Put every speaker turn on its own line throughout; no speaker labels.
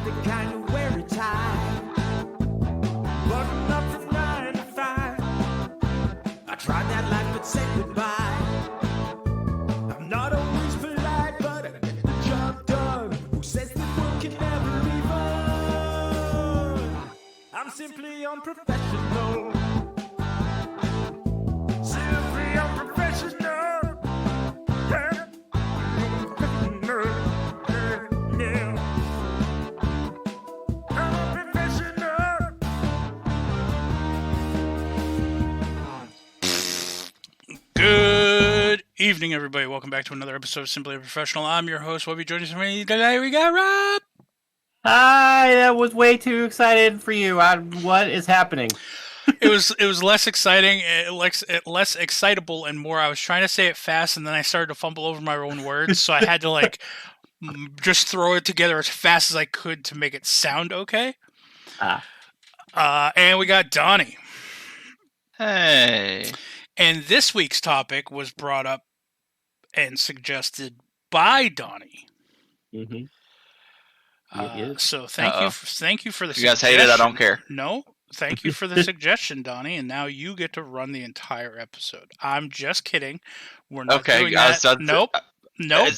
the kind who wear a tie. Button up from 9 to 5. I tried that life but said goodbye. I'm not always polite, but I get the job done. Who says that work can never be fun? I'm simply unprofessional. Simply unprofessional. Yeah. Unprofessional. Yeah. Unprofessional.
Good evening, everybody. Welcome back to another episode of Simply Professional. I'm your host, Webby. Joining us today, we got Rob.
Hi, that was way too excited for you. What is happening?
It was less exciting, less excitable, and more. I was trying to say it fast, and then I started to fumble over my own words, so I had to just throw it together as fast as I could to make it sound okay. And we got Donnie.
Hey.
And this week's topic was brought up and suggested by Donnie.
Mm-hmm.
So thank you for the
You guys
suggestion.
hate it, I don't care.
No, thank you for the suggestion, Donnie, and now you get to run the entire episode. I'm just kidding. We're not
Okay,
doing
guys.
that. Nope.
I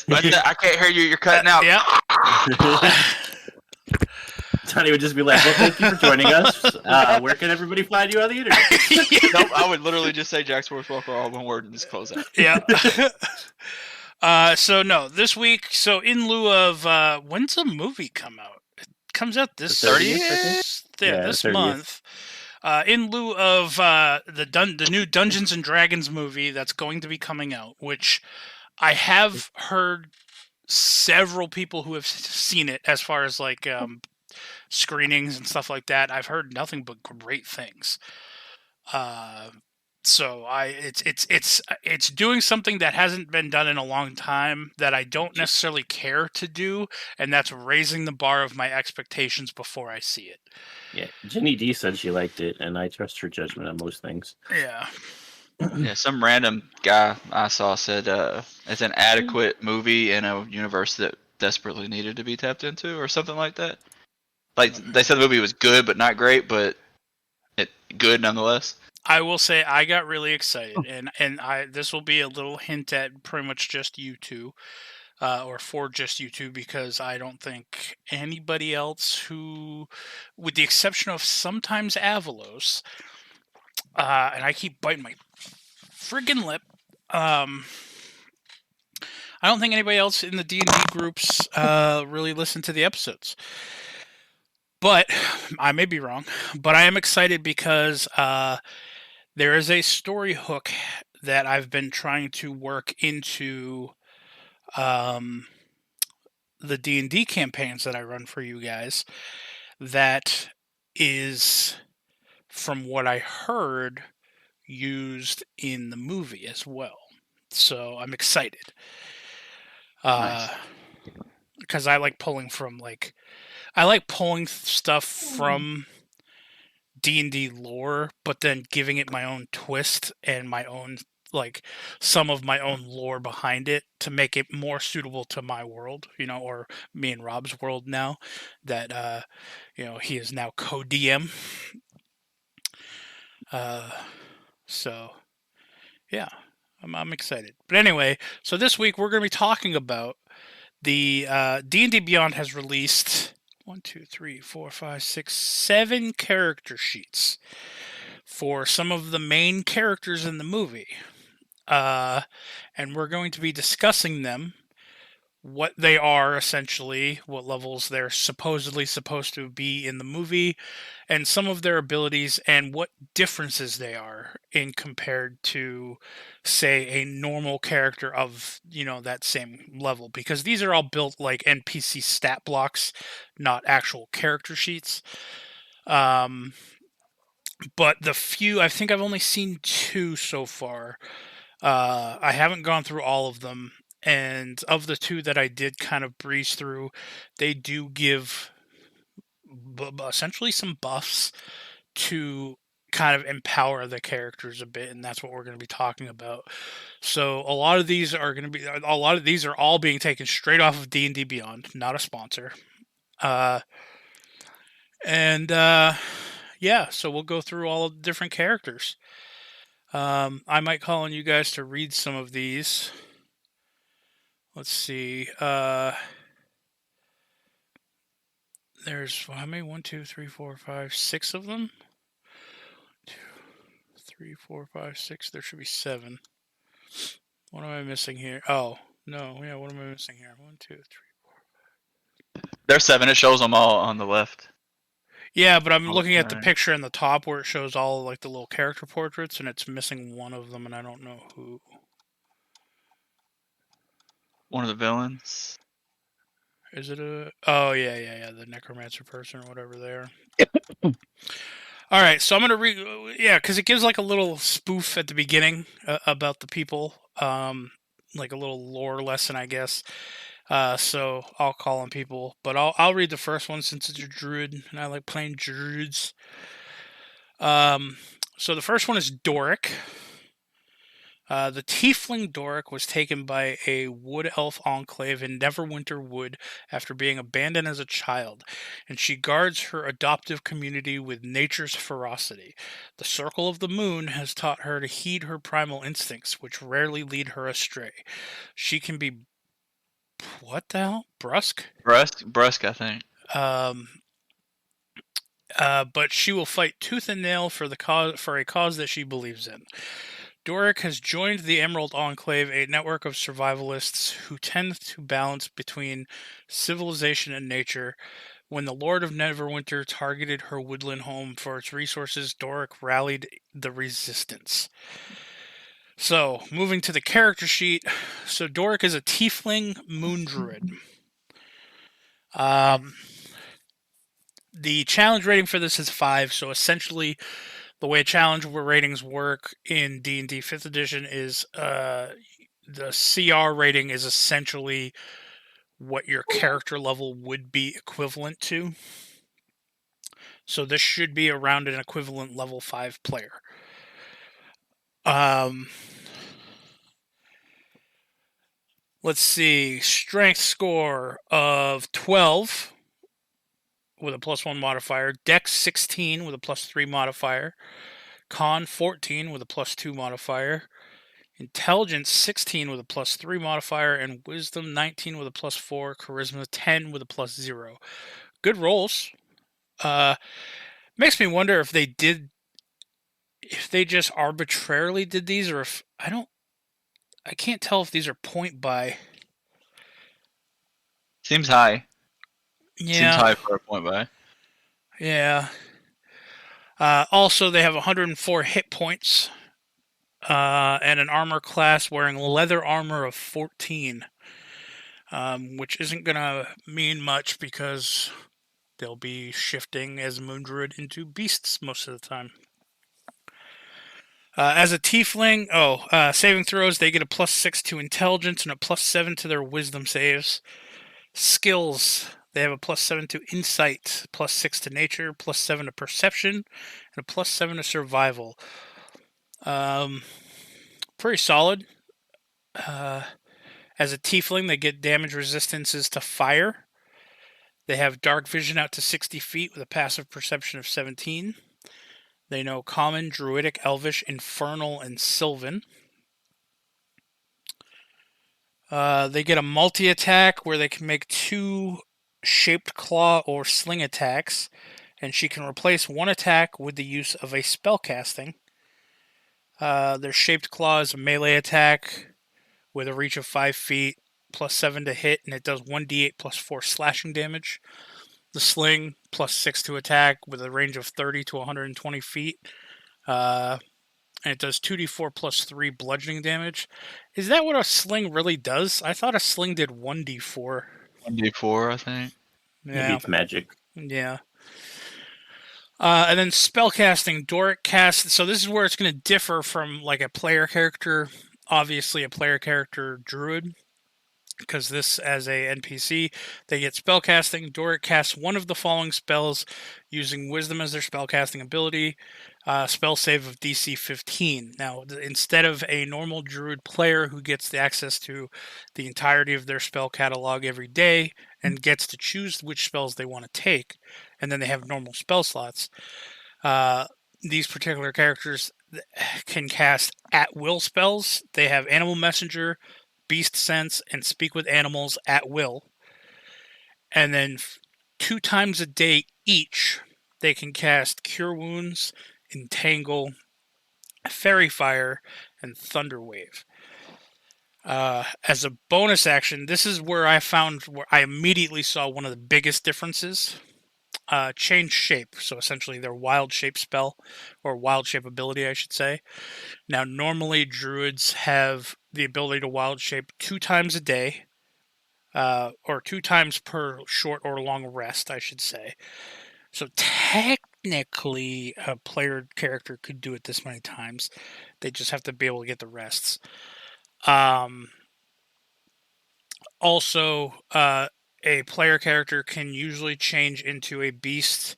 can't hear you. You're cutting out.
Yeah.
Donnie would just be like, well, thank you for joining us. Where can everybody find you on the internet?
Nope, I would literally just say Jack Sports Walker all one word and just close out.
Yeah. This week, so in lieu of, when's the movie come out? It comes out this
30th,
this
30th.
month. In lieu of the new Dungeons and Dragons movie that's going to be coming out, which I have heard several people who have seen it as far as screenings and stuff like that. I've heard nothing but great things. So it's doing something that hasn't been done in a long time that I don't necessarily care to do, and that's raising the bar of my expectations before I see it.
Yeah, Jenny D said she liked it, and I trust her judgment on most things.
Yeah.
Yeah, some random guy I saw said it's an adequate movie in a universe that desperately needed to be tapped into or something like that. Like, they said the movie was good but not great, but it good nonetheless.
I will say I got really excited, and this will be a little hint at pretty much just you two, or for just you two, because I don't think anybody else who, with the exception of sometimes Avalos, and I keep biting my friggin' lip, I don't think anybody else in the D&D groups really listened to the episodes. But I may be wrong, but I am excited because there is a story hook that I've been trying to work into the D&D campaigns that I run for you guys that is, from what I heard, used in the movie as well. So I'm excited.
Nice.
Because I like pulling from I like pulling stuff from D&D lore, but then giving it my own twist and my own, some of my own lore behind it to make it more suitable to my world, or me and Rob's world now that, he is now co-DM. So, yeah, I'm excited. But anyway, so this week we're going to be talking about the D&D Beyond has released 7 character sheets for some of the main characters in the movie. And we're going to be discussing them, what they are essentially, what levels they're supposedly supposed to be in the movie, and some of their abilities and what differences they are in compared to, say, a normal character of, that same level. Because these are all built like NPC stat blocks, not actual character sheets. But the few, I think I've only seen 2 so far. I haven't gone through all of them. And of the 2 that I did kind of breeze through, they do give essentially some buffs to kind of empower the characters a bit, and that's what we're going to be talking about. So a lot of these are all being taken straight off of D&D Beyond, not a sponsor. And yeah, so we'll go through all of the different characters. I might call on you guys to read some of these. Let's see. There's how many? 1, 2, 3, 4, 5, 6 of them. 2, 3, 4, 5, 6. There should be 7. What am I missing here? Oh no, yeah. What am I missing here? 1, 2, 3.
There's 7. It shows them all on the left.
Yeah, but I'm
Oh,
looking at the
alright.
picture in the top where it shows all like the little character portraits, and it's missing one of them, and I don't know who.
One of the villains.
Is it a? Oh yeah, the necromancer person or whatever they are. All right, so I'm gonna read. Yeah, because it gives like a little spoof at the beginning about the people, like a little lore lesson, I guess. So I'll call on people, but I'll read the first one since it's a druid, and I like playing druids. So the first one is Doric. The tiefling Doric was taken by a wood elf enclave in Neverwinter Wood after being abandoned as a child, and she guards her adoptive community with nature's ferocity. The Circle of the Moon has taught her to heed her primal instincts, which rarely lead her astray. She can be what the hell? Brusque?
Brusque, I think.
But she will fight tooth and nail for a cause that she believes in. Doric has joined the Emerald Enclave, a network of survivalists who tend to balance between civilization and nature. When the Lord of Neverwinter targeted her woodland home for its resources, Doric rallied the resistance. So, moving to the character sheet. So, Doric is a tiefling moon druid. The challenge rating for this is 5, so essentially the way challenge ratings work in D&D 5th edition is the CR rating is essentially what your character level would be equivalent to. So this should be around an equivalent level 5 player. Let's see. Strength score of 12 with a +1 modifier. Dex 16 with a +3 modifier. Con 14 with a +2 modifier. Intelligence 16 with a +3 modifier. And Wisdom 19 with a +4. Charisma 10 with a +0. Good rolls. Makes me wonder if they just arbitrarily did these, or if I can't tell if these are point by.
Seems high.
Yeah.
Seems high for a point by.
Yeah. Also, they have 104 hit points and an armor class wearing leather armor of 14, which isn't going to mean much because they'll be shifting as Moon Druid into beasts most of the time. As a tiefling, saving throws, they get a +6 to intelligence and a +7 to their wisdom saves. Skills, they have a +7 to insight, +6 to nature, +7 to perception, and a +7 to survival. Pretty solid. As a tiefling, they get damage resistances to fire. They have dark vision out to 60 feet with a passive perception of 17. They know Common, Druidic, Elvish, Infernal, and Sylvan. They get a multi-attack where they can make 2 shaped claw or sling attacks, and she can replace one attack with the use of a spell casting. Their shaped claw is a melee attack with a reach of 5 feet, +7 to hit, and it does 1d8 +4 slashing damage. The sling, +6 to attack with a range of 30 to 120 feet. And it does 2d4 +3 bludgeoning damage. Is that what a sling really does? I thought a sling did 1d4.
1d4, I think.
Maybe
Yeah.
it's magic.
Yeah. And then spellcasting, Doric casts. So this is where it's going to differ from like a player character. Obviously, a player character druid. Because this, as a NPC, they get spellcasting. Doric casts one of the following spells using Wisdom as their spellcasting ability. Spell save of DC 15. Now, instead of a normal druid player who gets the access to the entirety of their spell catalog every day and gets to choose which spells they want to take, and then they have normal spell slots. These particular characters can cast at will spells. They have Animal Messenger, Beast Sense, and Speak with Animals at will. And then 2 times a day each, they can cast Cure Wounds, Entangle, Fairy Fire, and Thunder Wave. As a bonus action, this is where I immediately saw one of the biggest differences. Change shape, so essentially their wild shape spell, or wild shape ability, I should say. Now, normally druids have the ability to wild shape 2 times a day, or 2 times per short or long rest, I should say. So technically, a player character could do it this many times. They just have to be able to get the rests. Also, a player character can usually change into a beast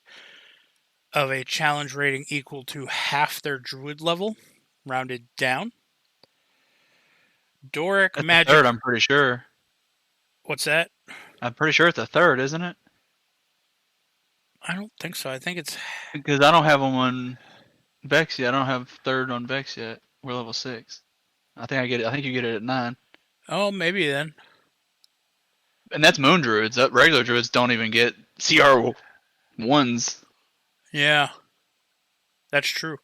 of a challenge rating equal to half their druid level, rounded down. Doric
That's
magic.
a third, I'm pretty sure.
What's that?
I'm pretty sure it's a third, isn't it?
I don't think so. I think it's.
Because I don't have them on Vex yet. I don't have third on Vex yet. We're level 6. I think I get it. I think you get it at 9.
Oh, maybe then.
And that's moon druids. Regular druids don't even get CR ones.
Yeah, that's true.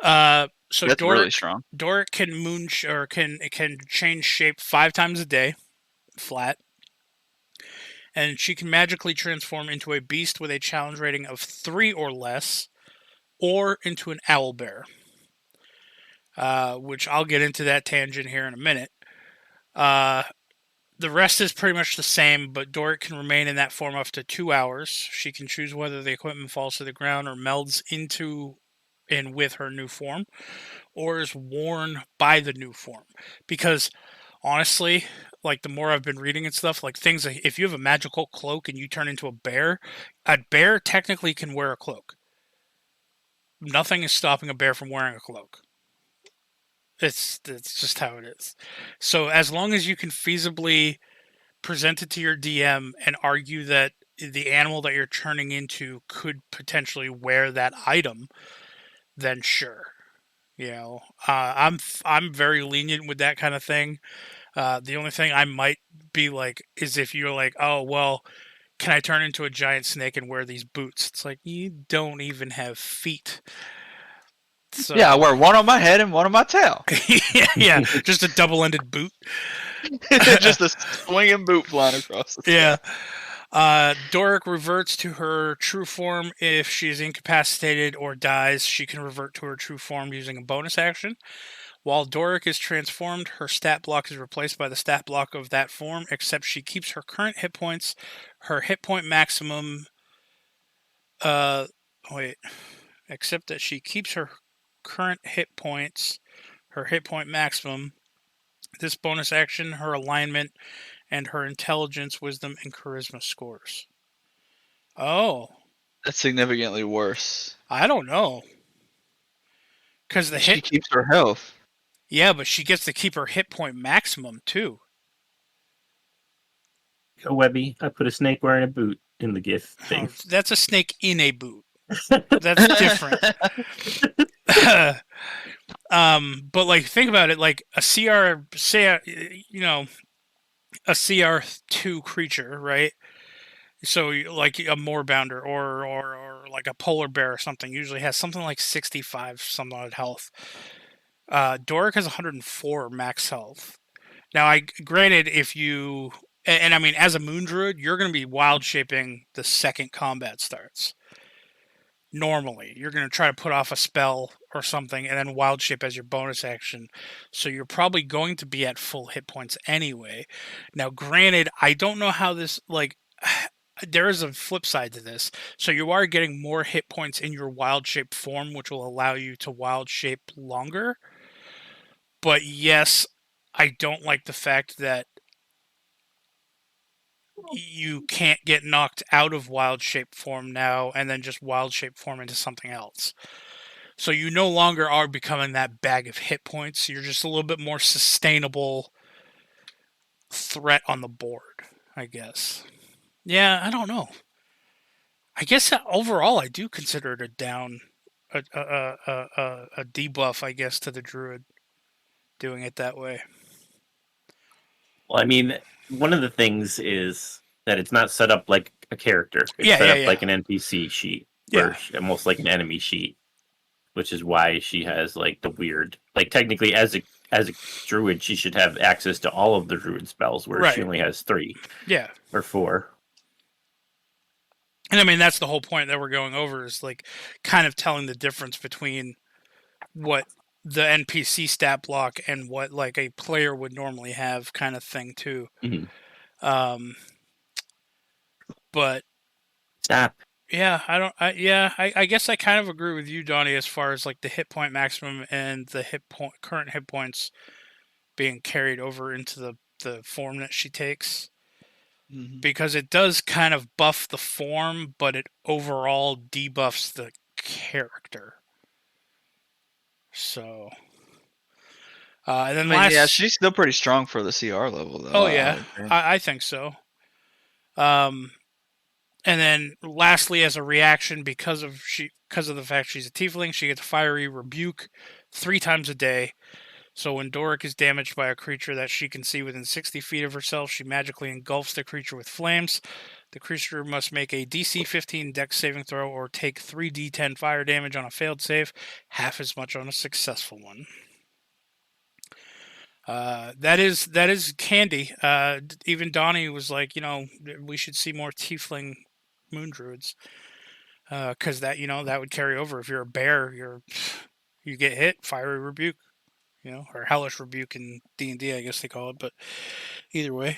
So
That's really strong.
Doric can can change shape 5 times a day, flat, and she can magically transform into a beast with a challenge rating of 3 or less, or into an owlbear. Which I'll get into that tangent here in a minute. The rest is pretty much the same, but Doric can remain in that form up to 2 hours. She can choose whether the equipment falls to the ground or melds into and with her new form, or is worn by the new form. Because honestly, like the more I've been reading and stuff, like things like if you have a magical cloak and you turn into a bear technically can wear a cloak. Nothing is stopping a bear from wearing a cloak. It's just how it is. So as long as you can feasibly present it to your DM and argue that the animal that you're turning into could potentially wear that item, then sure. You know, I'm very lenient with that kind of thing. The only thing I might be like is if you're like, oh well, can I turn into a giant snake and wear these boots? It's like you don't even have feet. So,
Yeah, I wear one on my head and one on my tail.
yeah, just a double-ended boot.
Just a swinging boot flying across the sky.
Yeah. Doric reverts to her true form if she's incapacitated or dies. She can revert to her true form using a bonus action. While Doric is transformed, her stat block is replaced by the stat block of that form, except she keeps her current hit points, her hit point maximum. Except that she keeps her current hit points, her hit point maximum. This bonus action, her alignment, and her intelligence, wisdom, and charisma scores. Oh.
That's significantly worse.
I don't know. Because
She keeps her health.
Yeah, but she gets to keep her hit point maximum, too.
Go Webby. I put a snake wearing a boot in the GIF thing.
Oh, that's a snake in a boot. That's different. But like, think about it. Like a CR, say, you know, a CR2 creature, right? So like a moorbounder or like a polar bear or something usually has something like 65 some odd health. Doric has 104 max health. Now, granted, if you and I mean, as a moon druid, you're going to be wild shaping the second combat starts. Normally, you're going to try to put off a spell or something and then wild shape as your bonus action. So you're probably going to be at full hit points anyway. Now, granted, I don't know how this, like, there is a flip side to this. So you are getting more hit points in your wild shape form, which will allow you to wild shape longer. But yes, I don't like the fact that you can't get knocked out of wild shape form now and then just wild shape form into something else. So you no longer are becoming that bag of hit points. You're just a little bit more sustainable threat on the board, I guess. Yeah, I don't know. I guess that overall, I do consider it a down, a debuff, I guess, to the druid doing it that way.
Well, I mean, one of the things is that it's not set up like a character. It's
Yeah,
set
yeah,
up
yeah,
like an NPC sheet,
yeah.
almost like an enemy sheet, which is why she has like the weird. Like technically, as a druid, she should have access to all of the druid spells, where she
Right.
only has 3
Yeah.
or 4.
And I mean, that's the whole point that we're going over is like kind of telling the difference between what the NPC stat block and what like a player would normally have, kind of thing too.
Mm-hmm.
But
Stop.
yeah, I guess I kind of agree with you, Donnie, as far as like the hit point maximum and the current hit points being carried over into the form that she takes. Because it does kind of buff the form, but it overall debuffs the character. So, and then
I mean,
last,
yeah, she's still pretty strong for the CR level, though.
oh
I
yeah,
would agree.
I think so. And then lastly, as a reaction, because of the fact she's a tiefling, she gets fiery rebuke 3 times a day. So when Doric is damaged by a creature that she can see within 60 feet of herself, she magically engulfs the creature with flames. The creature must make a DC 15 Dex saving throw or take 3d10 fire damage on a failed save, half as much on a successful one. That is candy. Even Donnie was like, we should see more tiefling moon druids, because that that would carry over. If you're a bear, you get hit, fiery rebuke, or hellish rebuke in D&D, I guess they call it. But either way,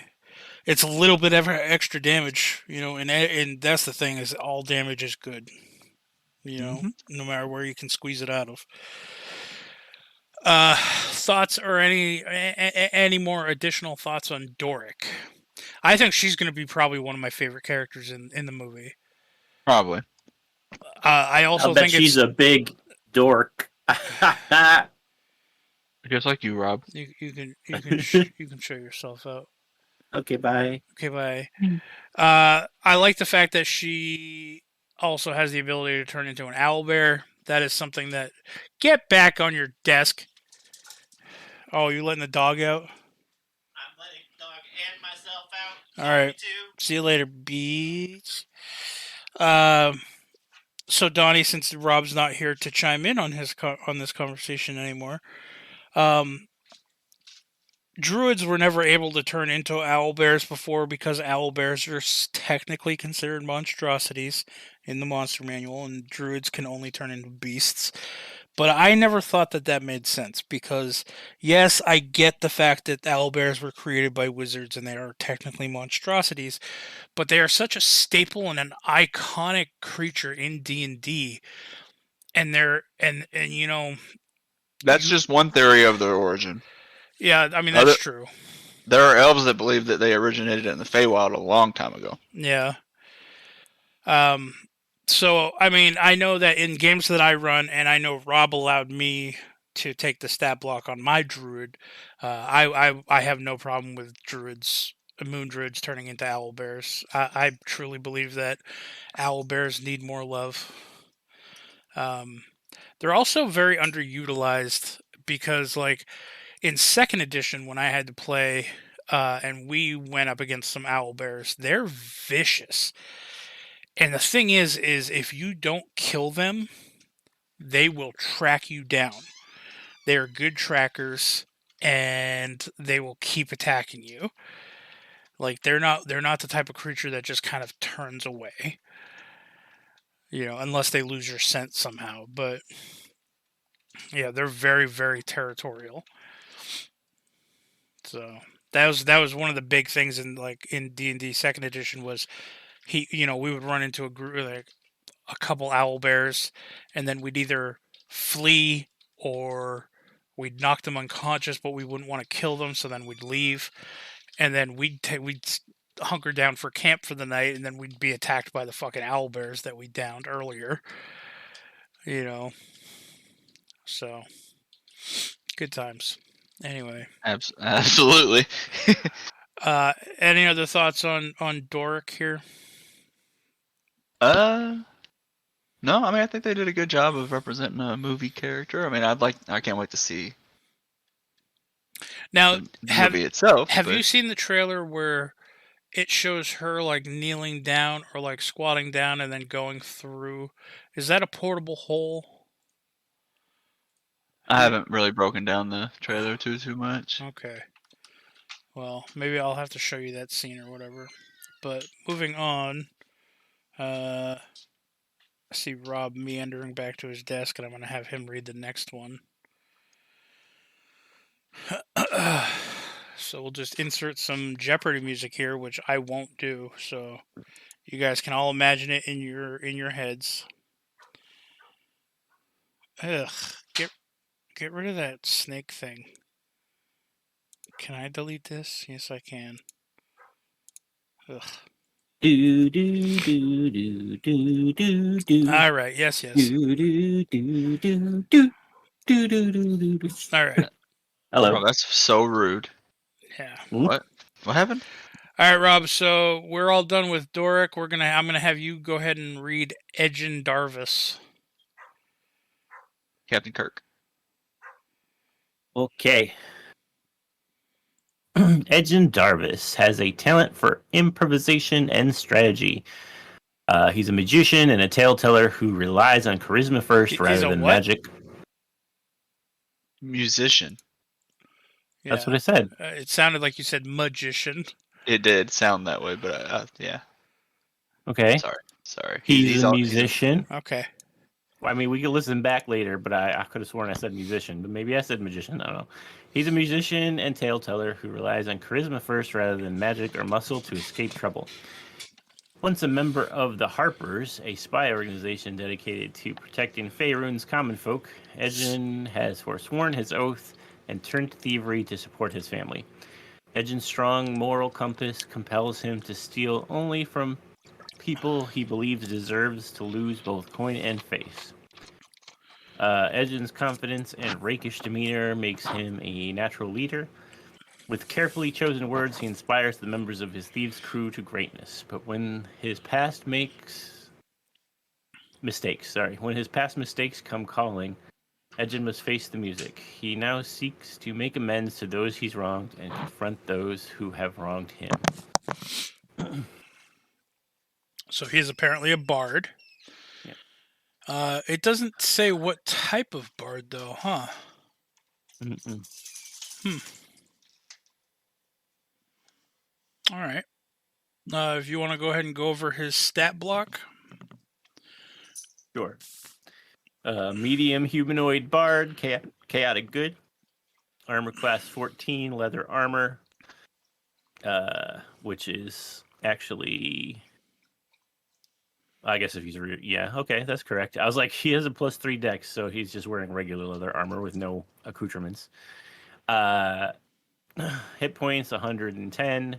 it's a little bit of extra damage, and that's the thing is all damage is good, no matter where you can squeeze it out of. Thoughts or any more additional thoughts on Doric? I think she's going to be probably one of my favorite characters in the movie.
Probably.
I also
I'll bet
think
she's a big dork.
Just like you, Rob.
you can show yourself out.
Okay, bye.
Okay, bye. I like the fact that she also has the ability to turn into an owlbear. That is something that... Get back on your desk. Oh, you letting the dog out?
I'm letting the dog and myself out.
All right. See you later, beach. So Donnie, since Rob's not here to chime in on this conversation anymore, druids were never able to turn into owlbears before because owlbears are technically considered monstrosities in the monster manual, and druids can only turn into beasts. But I never thought that made sense because, yes, I get the fact that owlbears were created by wizards and they are technically monstrosities, but they are such a staple and an iconic creature in D&D, and
That's just one theory of their origin.
yeah, I mean that's true.
There are elves that believe that they originated in the Feywild a long time ago.
Yeah. So, I mean, I know that in games that I run, and I know Rob allowed me to take the stat block on my druid, I have no problem with moon druids turning into owlbears. I truly believe that owlbears need more love. They're also very underutilized because, like, in 2nd edition, when I had to play, and we went up against some owlbears, they're vicious. And the thing is if you don't kill them, they will track you down. They are good trackers, and they will keep attacking you. Like they're not the type of creature that just kind of turns away. Unless they lose your scent somehow. But yeah, they're very, very territorial. So that was one of the big things in D&D 2nd edition was we would run into a group, like a couple owlbears, and then we'd either flee or we'd knock them unconscious, but we wouldn't want to kill them, so then we'd leave, and then we'd hunker down for camp for the night, and then we'd be attacked by the fucking owlbears that we downed earlier. So good times. Anyway.
Absolutely.
Any other thoughts on Doric here?
No, I mean I think they did a good job of representing a movie character. I mean, I can't wait to see
Now,
the movie itself.
have you
But
seen the trailer where it shows her like kneeling down or like squatting down and then going through? Is that a portable hole?
I haven't really broken down the trailer too much.
Okay. Well, maybe I'll have to show you that scene or whatever. But moving on, I see Rob meandering back to his desk, and I'm going to have him read the next one. So we'll just insert some Jeopardy music here, which I won't do. So you guys can all imagine it in your heads. Ugh, get rid of that snake thing. Can I delete this? Yes, I can. Ugh.
Do do do do do do do.
All right. Yes.
Do do do do do do do do do.
All right.
Hello.
Oh, that's so rude.
Yeah.
What happened?
All right, Rob. So we're all done with Doric. I'm gonna have you go ahead and read Edgin Darvis.
Captain Kirk.
Okay. Edgin Darvis has a talent for improvisation and strategy. He's a magician and a tale teller who relies on charisma first
He's
rather
a
than
what?
magic.
Musician.
Yeah.
That's what I said.
It sounded like you said magician.
It did sound that way, but yeah.
Okay.
Sorry.
He's a
all-
musician.
Okay.
I mean, we can listen back later, but I could have sworn I said musician, but maybe I said magician. I don't know. He's a musician and tale teller who relies on charisma first rather than magic or muscle to escape trouble. Once a member of the Harpers, a spy organization dedicated to protecting Faerun's common folk, Edgin has forsworn his oath and turned to thievery to support his family. Edgin's strong moral compass compels him to steal only from people he believes deserves to lose both coin and face. Edgin's confidence and rakish demeanor makes him a natural leader. With carefully chosen words, he inspires the members of his thieves' crew to greatness. But when his past mistakes come calling, Edgin must face the music. He now seeks to make amends to those he's wronged and confront those who have wronged him.
So he's apparently a bard.
Yeah.
It doesn't say what type of bard, though, huh? All right. If you want to go ahead and go over his stat block.
Sure. Medium humanoid bard, chaotic good. Armor class 14, leather armor, which is actually, I guess if he's yeah, okay, that's correct. I was like, he has a +3 dex, so he's just wearing regular leather armor with no accoutrements. Hit points 110,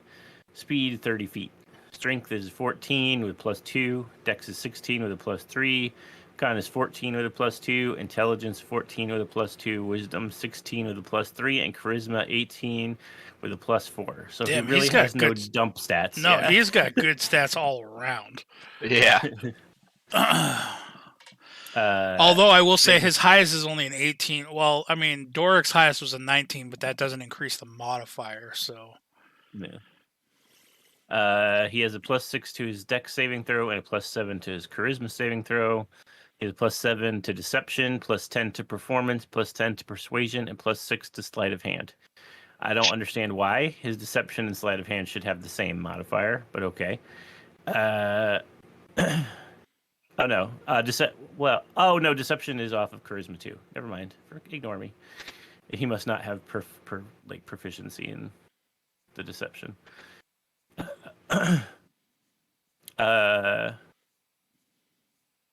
speed 30 feet. Strength is 14 with +2, dex is 16 with a +3, con is 14 with a +2, intelligence 14 with a +2, wisdom 16 with a +3, and charisma 18 with a +4. So
Damn,
he really
he's got
has no
good-
dump stats.
No,
yeah.
he's got good stats all around.
Yeah.
Although I will say his highest is only an 18. Well, I mean, Doric's highest was a 19, but that doesn't increase the modifier, so.
Yeah. He has a +6 to his dex saving throw and a +7 to his charisma saving throw. He has a +7 to deception, +10 to performance, +10 to persuasion, and +6 to sleight of hand. I don't understand why his deception and sleight of hand should have the same modifier, but okay. Oh no, deception is off of charisma too. Never mind. Ignore me. He must not have proficiency in the deception.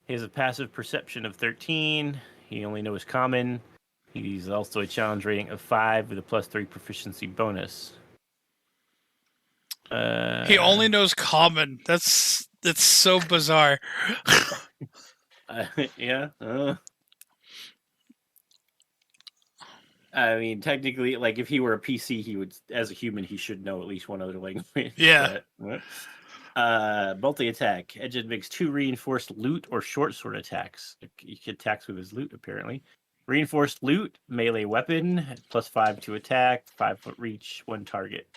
He has a passive perception of 13. He only knows common. He's also a challenge rating of 5 with a +3 proficiency bonus.
He only knows common. That's so bizarre.
Yeah. I mean, technically, like if he were a PC, he would, as a human, he should know at least one other language.
Yeah.
Multi-attack. Edged makes 2 reinforced loot or short sword attacks. He attacks with his loot, apparently. Reinforced loot, melee weapon, +5 to attack, 5-foot reach, 1 target.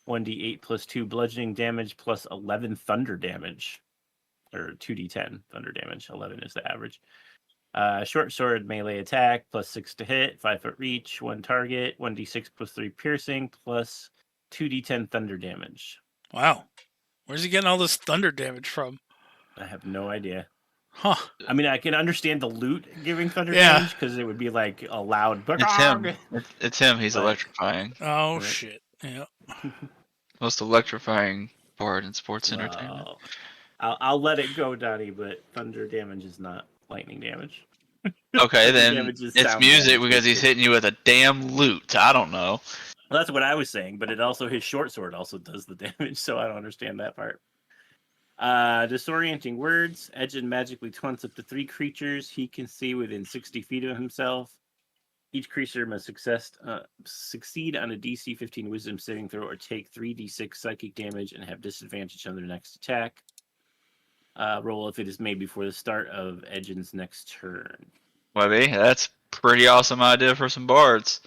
1d8 +2 bludgeoning damage, +11 thunder damage. Or 2d10 thunder damage. 11 is the average. Short sword melee attack, +6 to hit, 5-foot reach, 1 target, 1d6 +3 piercing, plus 2d10 thunder damage.
Wow. Where's he getting all this thunder damage from?
I have no idea.
Huh.
I mean, I can understand the loot giving thunder
Yeah.
damage because it would be like a loud.
It's him. It's him. He's
But-
electrifying.
Oh,
Right.
shit. Yeah.
Most electrifying part in sports entertainment.
Well, I'll let it go, Donnie, but thunder damage is not lightning damage.
Okay,
Thunder
then
damage is
it's
sound
music
damage,
because he's hitting you with a damn lute. I don't know.
Well, that's what I was saying, but it also his short sword also does the damage, so I don't understand that part. Disorienting words. Edged magically taunts up to 3 creatures he can see within 60 feet of himself. Each creature must succeed on a DC 15 Wisdom saving throw or take 3d6 psychic damage and have disadvantage on their next attack. Roll if it is made before the start of Edgin's next turn.
Webby, that's pretty awesome idea for some bards.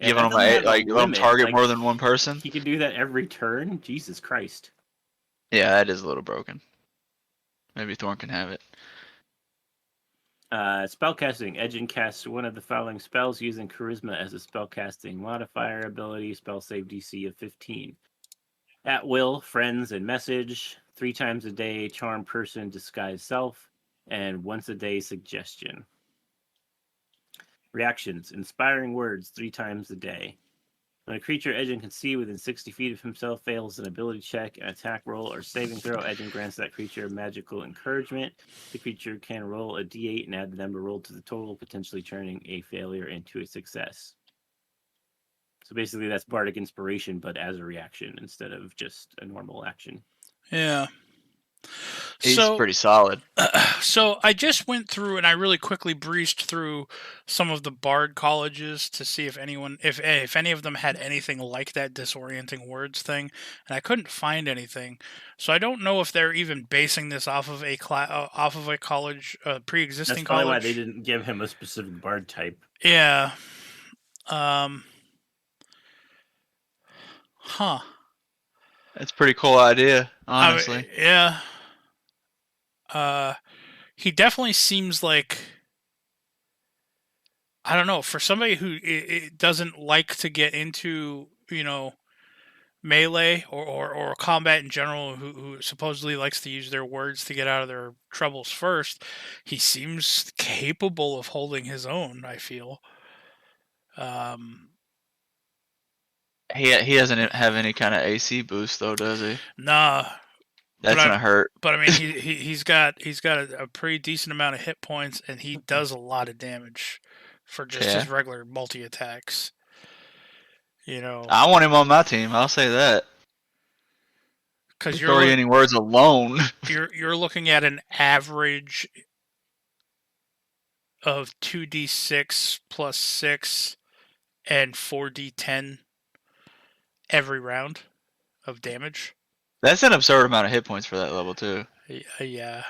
Yeah,
Giving
that
them
doesn't have a
let them
limit,
target
like,
more than one person.
He can do that every turn? Jesus Christ.
Yeah, that is a little broken. Maybe Thorn can have it.
Spellcasting. Edgin casts one of the following spells using Charisma as a spellcasting modifier ability. Spell save DC of 15. At will, friends, and message. 3 times a day, charm person, disguise self. And once a day, suggestion. Reactions. Inspiring words 3 times a day. When a creature Edgin can see within 60 feet of himself fails an ability check, an attack roll, or saving throw, Edgin grants that creature magical encouragement. The creature can roll a d8 and add the number rolled to the total, potentially turning a failure into a success. So basically that's Bardic Inspiration, but as a reaction instead of just a normal action.
Yeah.
He's
So,
pretty solid.
so I just went through and I really quickly breezed through some of the bard colleges to see if anyone, if any of them had anything like that disorienting words thing, and I couldn't find anything. So I don't know if they're even basing this off of a college, pre-existing
That's probably
college.
why they didn't give him a specific bard type.
Yeah.
That's a pretty cool idea,
I mean,
honestly.
yeah. He definitely seems like, I don't know, for somebody who it doesn't like to get into, melee or combat in general, who supposedly likes to use their words to get out of their troubles first, he seems capable of holding his own, I feel.
He doesn't have any kind of AC boost though, does he?
Nah,
That's
But
gonna hurt.
but I mean, he's got a pretty decent amount of hit points, and he does a lot of damage for just his regular multi attacks.
I want him on my team. I'll say that.
Because
Disorienting words alone.
you're looking at an average of 2d6 plus 6 and 4d10 every round of damage.
That's an absurd amount of hit points for that level too.
Yeah.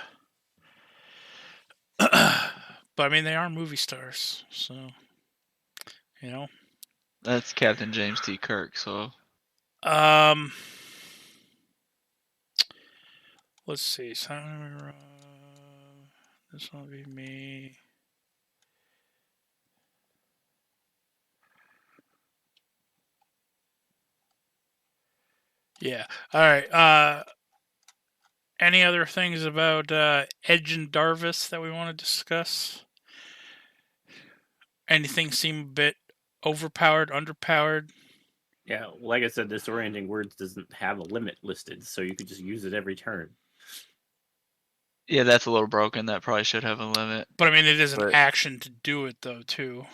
But I mean, they are movie stars, so
That's Captain James T. Kirk. So
let's see. This will be me. Yeah. All right. Any other things about Edge and Darvis that we want to discuss? Anything seem a bit overpowered, underpowered?
Yeah, like I said, disorienting words doesn't have a limit listed, so you could just use it every turn.
yeah, that's a little broken. That probably should have a limit.
But I mean, it is an
But-
action to do it, though, too.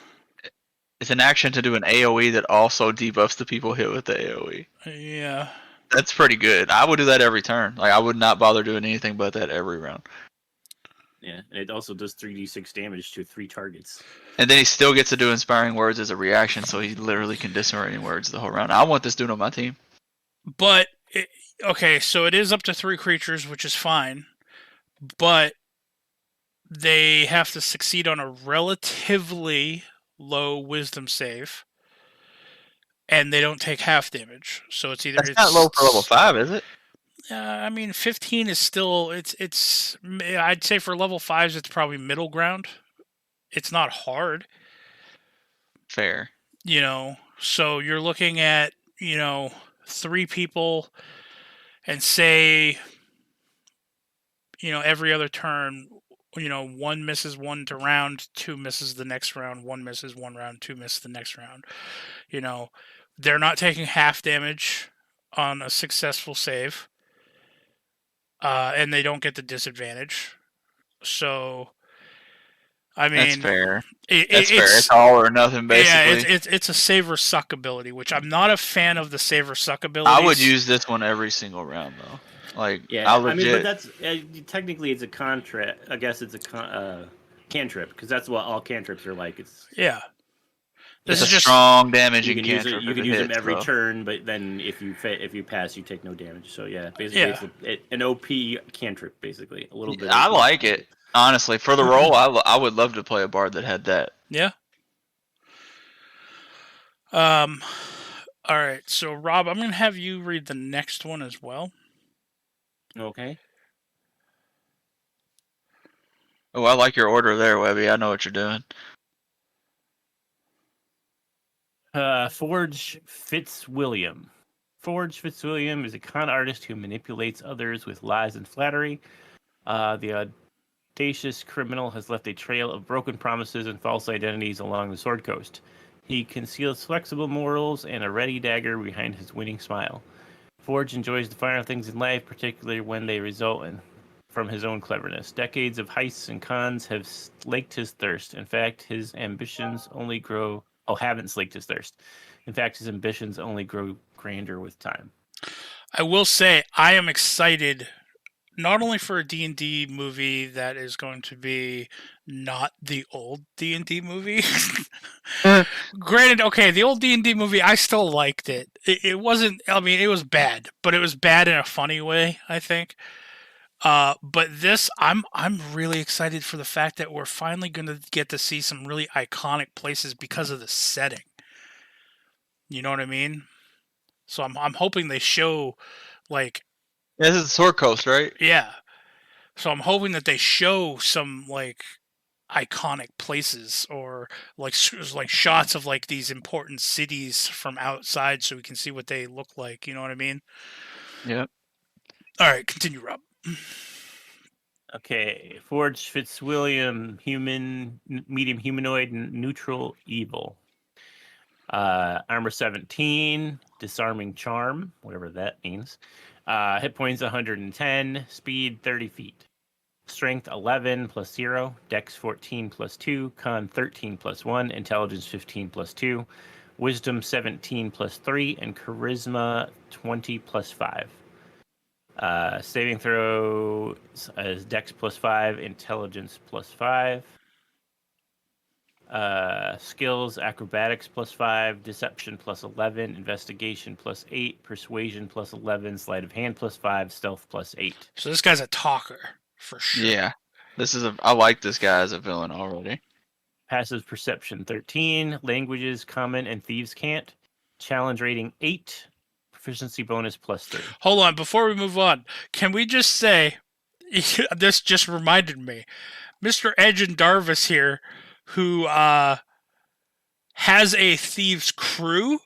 It's an action to do an AOE that also debuffs the people hit with the AOE.
Yeah.
That's pretty good. I would do that every turn. Like I would not bother doing anything but that every round.
Yeah, and it also does 3d6 damage to 3 targets.
And then he still gets to do inspiring words as a reaction, so he literally can disorienting words the whole round. I want this dude on my team.
But okay, so it is up to 3 creatures, which is fine, but they have to succeed on a relatively low wisdom save, and they don't take half damage. So it's either
That's not low for level 5, is it?
I mean, 15 is still it's. I'd say for level 5s, it's probably middle ground. It's not hard,
Fair.
So you're looking at 3 people, and say every other turn, 1 misses one to round, 2 misses the next round, 1 misses one round, 2 misses the next round. They're not taking half damage on a successful save. And they don't get the disadvantage. So, I mean,
That's fair.
It's
fair. It's all or nothing, basically.
Yeah, it's a save or suck ability, which I'm not a fan of the save or suck ability.
I would use this one every single round, though.
Yeah,
I legit.
mean, but that's technically it's a cantrip. I guess it's a cantrip because that's what all cantrips are like. It's
This
it's
is
a strong damaging
you can use
cantrip.
it. You
if
can
it
use
hits,
them every
bro.
turn, but then if you pass, you take no damage. So yeah, basically it's an OP cantrip, basically a little bit.
I
OP
like
cantrip.
it. Honestly, for the role, I would love to play a bard that had that.
Yeah. All right. So Rob, I'm gonna have you read the next one as well.
Okay.
Oh, I like your order there, Webby. I know what you're doing.
Forge Fitzwilliam. Forge Fitzwilliam is a con artist who manipulates others with lies and flattery. The audacious criminal has left a trail of broken promises and false identities along the Sword Coast. He conceals flexible morals and a ready dagger behind his winning smile. Forge enjoys the finer things in life, particularly when they result from his own cleverness. Decades of heists and cons have slaked his thirst. In fact, his ambitions only grow... Oh, haven't slaked his thirst. In fact, his ambitions only grow grander with time.
I will say I am excited not only for a D&D movie that is going to be not the old D&D movie. Granted, okay, the old D&D movie, I still liked it. It wasn't, I mean, it was bad, but it was bad in a funny way, I think. But this, I'm really excited for the fact that we're finally going to get to see some really iconic places because of the setting. You know what I mean? So I'm hoping they show, like,
This is the Sword Coast, right?
yeah. So I'm hoping that they show some like iconic places or like shots of like these important cities from outside so we can see what they look like. You know what I mean?
Yep.
All right, continue, Rob.
Okay, Forge Fitzwilliam, medium humanoid, neutral, evil. Armor 17, disarming charm, whatever that means. Hit points 110, speed 30 feet. Strength 11 plus 0, Dex 14 plus 2, Con 13 plus 1, Intelligence 15 plus 2, Wisdom 17 plus 3, and Charisma 20 plus 5. Saving throw is Dex plus 5, Intelligence plus 5. Skills, Acrobatics plus 5, Deception plus 11, Investigation plus 8, Persuasion plus 11, Sleight of Hand plus 5, Stealth plus 8.
So this guy's a talker for sure.
Yeah. I like this guy as a villain already.
Passive Perception 13, Languages, Common, and Thieves Can't. Challenge rating 8, Proficiency bonus plus 3.
Hold on, before we move on, can we just say, this just reminded me, Mr. Edge and Darvis here, who has a Thieves crew,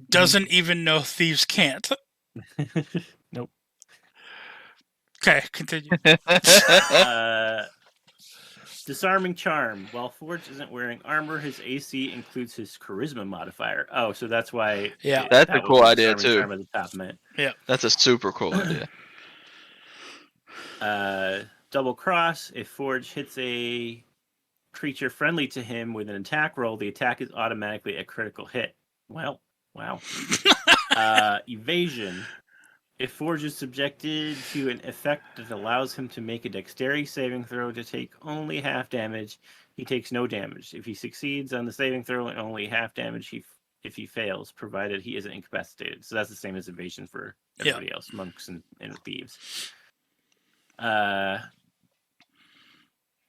doesn't even know Thieves Can't.
Nope.
Okay, continue.
Disarming Charm. While Forge isn't wearing armor, his AC includes his Charisma modifier. Oh, so that's why.
Yeah.
That's
that
a cool
was
idea,
Disarming
too.
Charm at the top meant.
Yeah.
That's a super cool idea.
Double Cross. If Forge hits a creature friendly to him with an attack roll, the attack is automatically a critical hit. Well, wow. Evasion. If Forge is subjected to an effect that allows him to make a dexterity saving throw to take only half damage, he takes no damage. If he succeeds on the saving throw and only half damage, if he fails, provided he isn't incapacitated. So that's the same as evasion for everybody else, monks and thieves.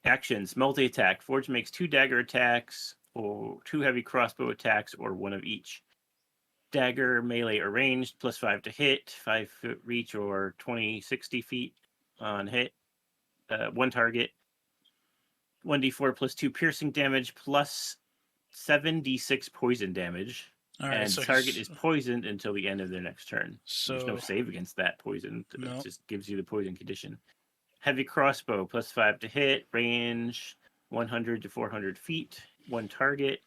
Actions, multi-attack. Forge makes 2 dagger attacks, or 2 heavy crossbow attacks, or 1 of each. Dagger, melee or ranged, +5 to hit, 5-foot reach, or 60 feet on hit. 1 target. 1d4 +2 piercing damage, plus 7d6 poison damage.
All right,
and
so
target is poisoned until the end of their next turn.
So
There's no save against that poison.
No.
It just gives you the poison condition. Heavy crossbow, +5 to hit, range 100 to 400 feet, 1 target.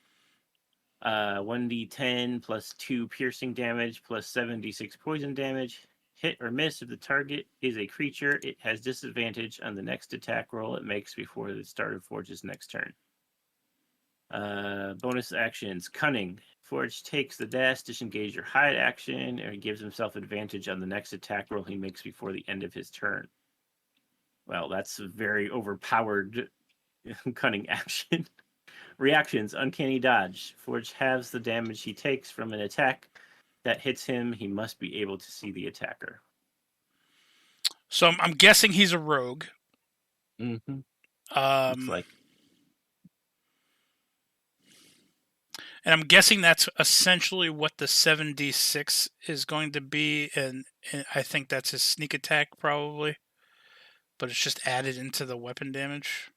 1d10 +2 piercing damage, plus 7d6 poison damage. Hit or miss if the target is a creature. It has disadvantage on the next attack roll it makes before the start of Forge's next turn. Bonus actions. Cunning. Forge takes the dash, disengage, or hide action, and he gives himself advantage on the next attack roll he makes before the end of his turn. Well, that's a very overpowered cunning action. Reactions. Uncanny dodge. Forge halves the damage he takes from an attack that hits him. He must be able to see the attacker.
So I'm guessing he's a rogue.
Mm-hmm. Looks like.
And I'm guessing that's essentially what the 7d6 is going to be, and I think that's his sneak attack probably. But it's just added into the weapon damage.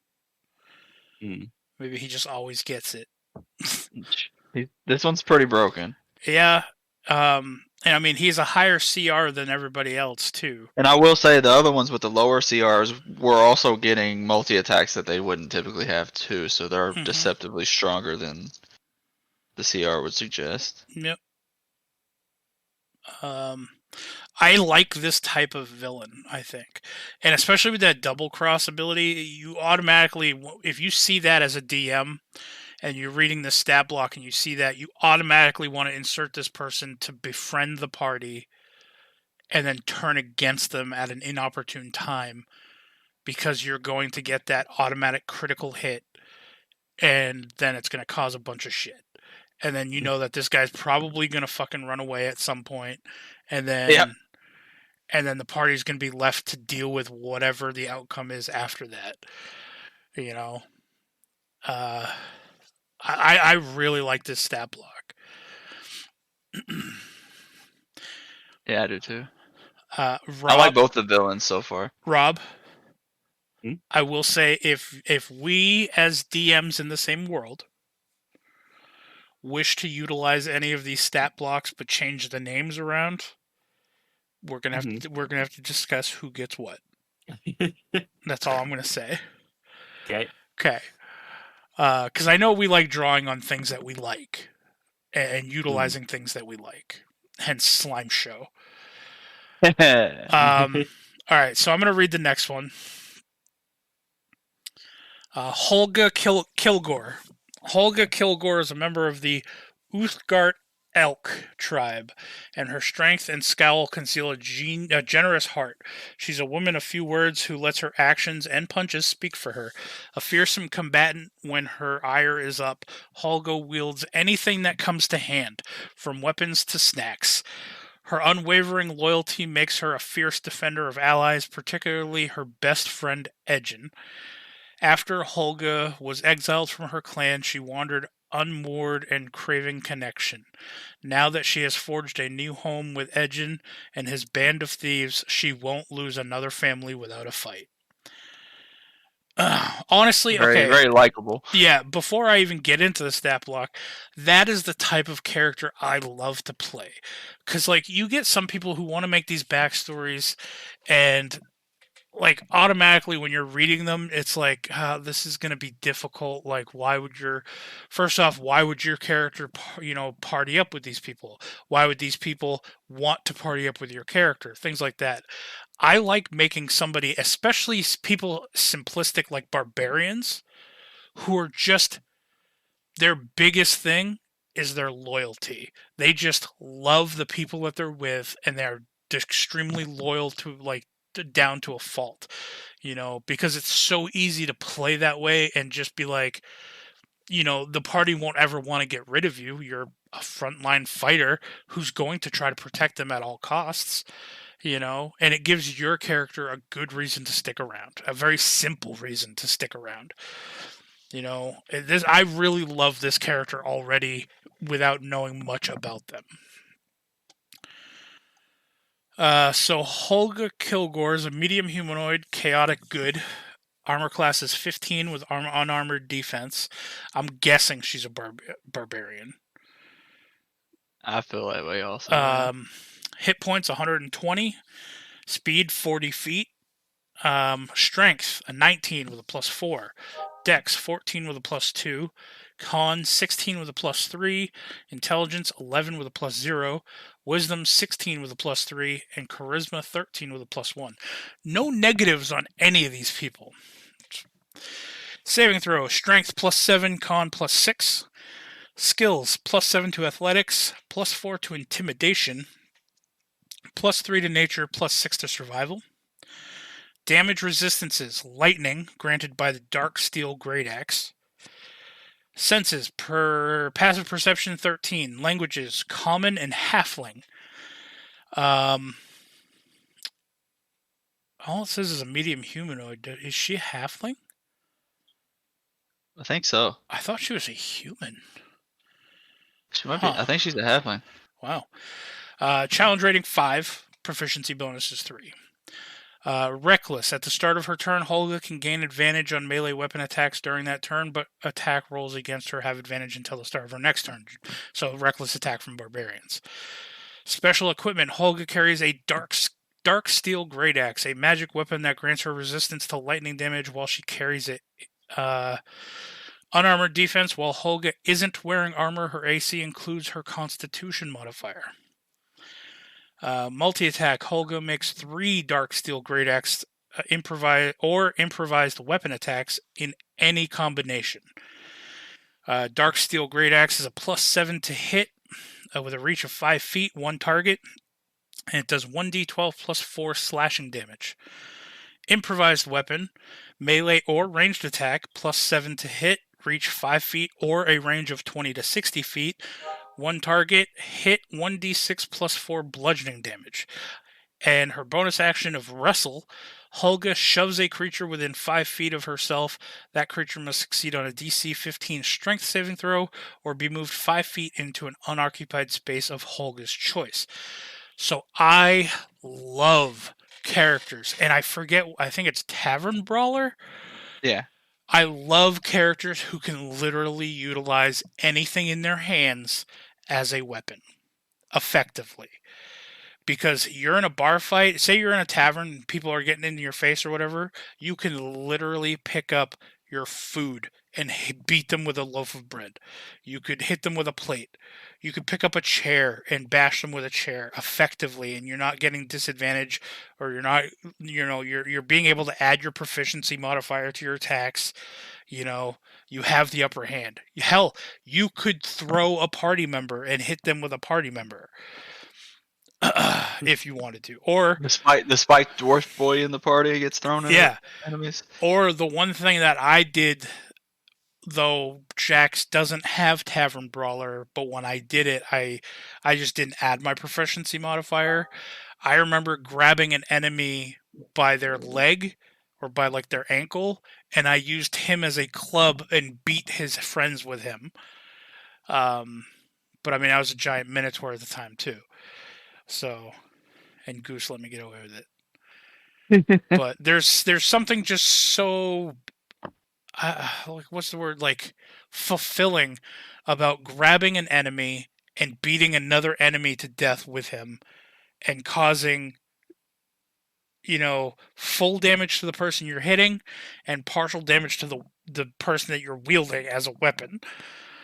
Maybe he just always gets it.
This one's pretty broken.
Yeah. And I mean, he's a higher CR than everybody else, too.
And I will say the other ones with the lower CRs were also getting multi-attacks that they wouldn't typically have, too. So they're deceptively stronger than the CR would suggest.
Yep. I like this type of villain, I think. And especially with that double cross ability, you automatically, if you see that as a DM and you're reading the stat block and you see that, you automatically want to insert this person to befriend the party and then turn against them at an inopportune time, because you're going to get that automatic critical hit and then it's going to cause a bunch of shit. And then you know that this guy's probably going to fucking run away at some point, and then the party's going to be left to deal with whatever the outcome is after that. You know, I really like this stat block.
Yeah, I do too.
Rob,
I like both the villains so far.
Rob, I will say if we as DMs in the same world wish to utilize any of these stat blocks but change the names around, we're gonna have to discuss who gets what. That's all I'm gonna say.
Okay.
Because I know we like drawing on things that we like and utilizing things that we like. Hence Slime Show. All right, so I'm gonna read the next one. Holga Kilgore. Holga Kilgore is a member of the Uthgard Elk tribe, and her strength and scowl conceal a generous heart. She's a woman of few words who lets her actions and punches speak for her. A fearsome combatant when her ire is up, Holga wields anything that comes to hand, from weapons to snacks. Her unwavering loyalty makes her a fierce defender of allies, particularly her best friend Edgin. After Holga was exiled from her clan, she wandered unmoored and craving connection. Now that she has forged a new home with Edgin and his band of thieves, she won't lose another family without a fight. Honestly, okay.
Very likable.
Yeah, before I even get into the stat block, that is the type of character I love to play. Because, like, you get some people who want to make these backstories and, like, automatically when you're reading them, it's like, this is going to be difficult. Like, first off, why would your character, party up with these people? Why would these people want to party up with your character? Things like that. I like making somebody, especially people simplistic like barbarians, who are just, their biggest thing is their loyalty. They just love the people that they're with, and they're extremely loyal to down to a fault, because it's so easy to play that way and just be like, the party won't ever want to get rid of you. You're a frontline fighter who's going to try to protect them at all costs, and it gives your character a good reason to stick around, a very simple reason to stick around. I really love this character already without knowing much about them. So Holga Kilgore is a medium humanoid, chaotic good. Armor class is 15 with unarmored defense. I'm guessing she's a barbarian.
I feel that way also.
Hit points 120. Speed 40 feet. Strength a 19 with a +4. Dex 14 with a +2. Con 16 with a +3. Intelligence 11 with a +0. Wisdom 16 with a +3. And Charisma 13 with a +1. No negatives on any of these people. Saving throw: Strength +7, Con +6. Skills +7 to Athletics, +4 to Intimidation, +3 to Nature, +6 to Survival. Damage resistances: Lightning, granted by the Dark Steel Great Axe. Senses: Passive Perception 13. Languages: Common and Halfling. All it says is a medium humanoid. Is she a halfling?
I think so.
I thought she was a human.
She might be. I think she's a halfling.
Wow. Challenge rating 5. Proficiency bonus is 3. Reckless. At the start of her turn, Holga can gain advantage on melee weapon attacks during that turn, but attack rolls against her have advantage until the start of her next turn. So reckless attack from barbarians. Special equipment. Holga carries a dark steel great axe, a magic weapon that grants her resistance to lightning damage while she carries it. Unarmored defense. While Holga isn't wearing armor, her AC includes her Constitution modifier. Multi-attack. Holga makes 3 dark steel great axe improvised weapon attacks in any combination. Dark steel great axe is a +7 to hit with a reach of 5 feet, 1 target, and it does 1d12 +4 slashing damage. Improvised weapon, melee or ranged attack, +7 to hit, reach 5 feet or a range of 20 to 60 feet, 1 target, hit 1d6 +4 bludgeoning damage. And her bonus action of Wrestle, Holga shoves a creature within 5 feet of herself. That creature must succeed on a DC 15 strength saving throw or be moved 5 feet into an unoccupied space of Holga's choice. So I love characters, and I think it's Tavern Brawler.
Yeah.
I love characters who can literally utilize anything in their hands as a weapon effectively. Because you're in a bar fight, say you're in a tavern, people are getting into your face or whatever, you can literally pick up your food and beat them with a loaf of bread. You could hit them with a plate. You could pick up a chair and bash them with a chair effectively, and you're not getting disadvantage, or you're not, you're being able to add your proficiency modifier to your attacks. You have the upper hand. Hell, you could throw a party member and hit them with a party member. If you wanted to, or
the spiked dwarf boy in the party gets thrown at enemies.
Or the one thing that I did, though Jax doesn't have Tavern Brawler, but when I did it, I just didn't add my proficiency modifier. I remember grabbing an enemy by their leg or by their ankle, and I used him as a club and beat his friends with him. But I mean, I was a giant minotaur at the time too. So, and Goose let me get away with it. But there's something just so, what's the word? Fulfilling about grabbing an enemy and beating another enemy to death with him and causing, full damage to the person you're hitting and partial damage to the person that you're wielding as a weapon.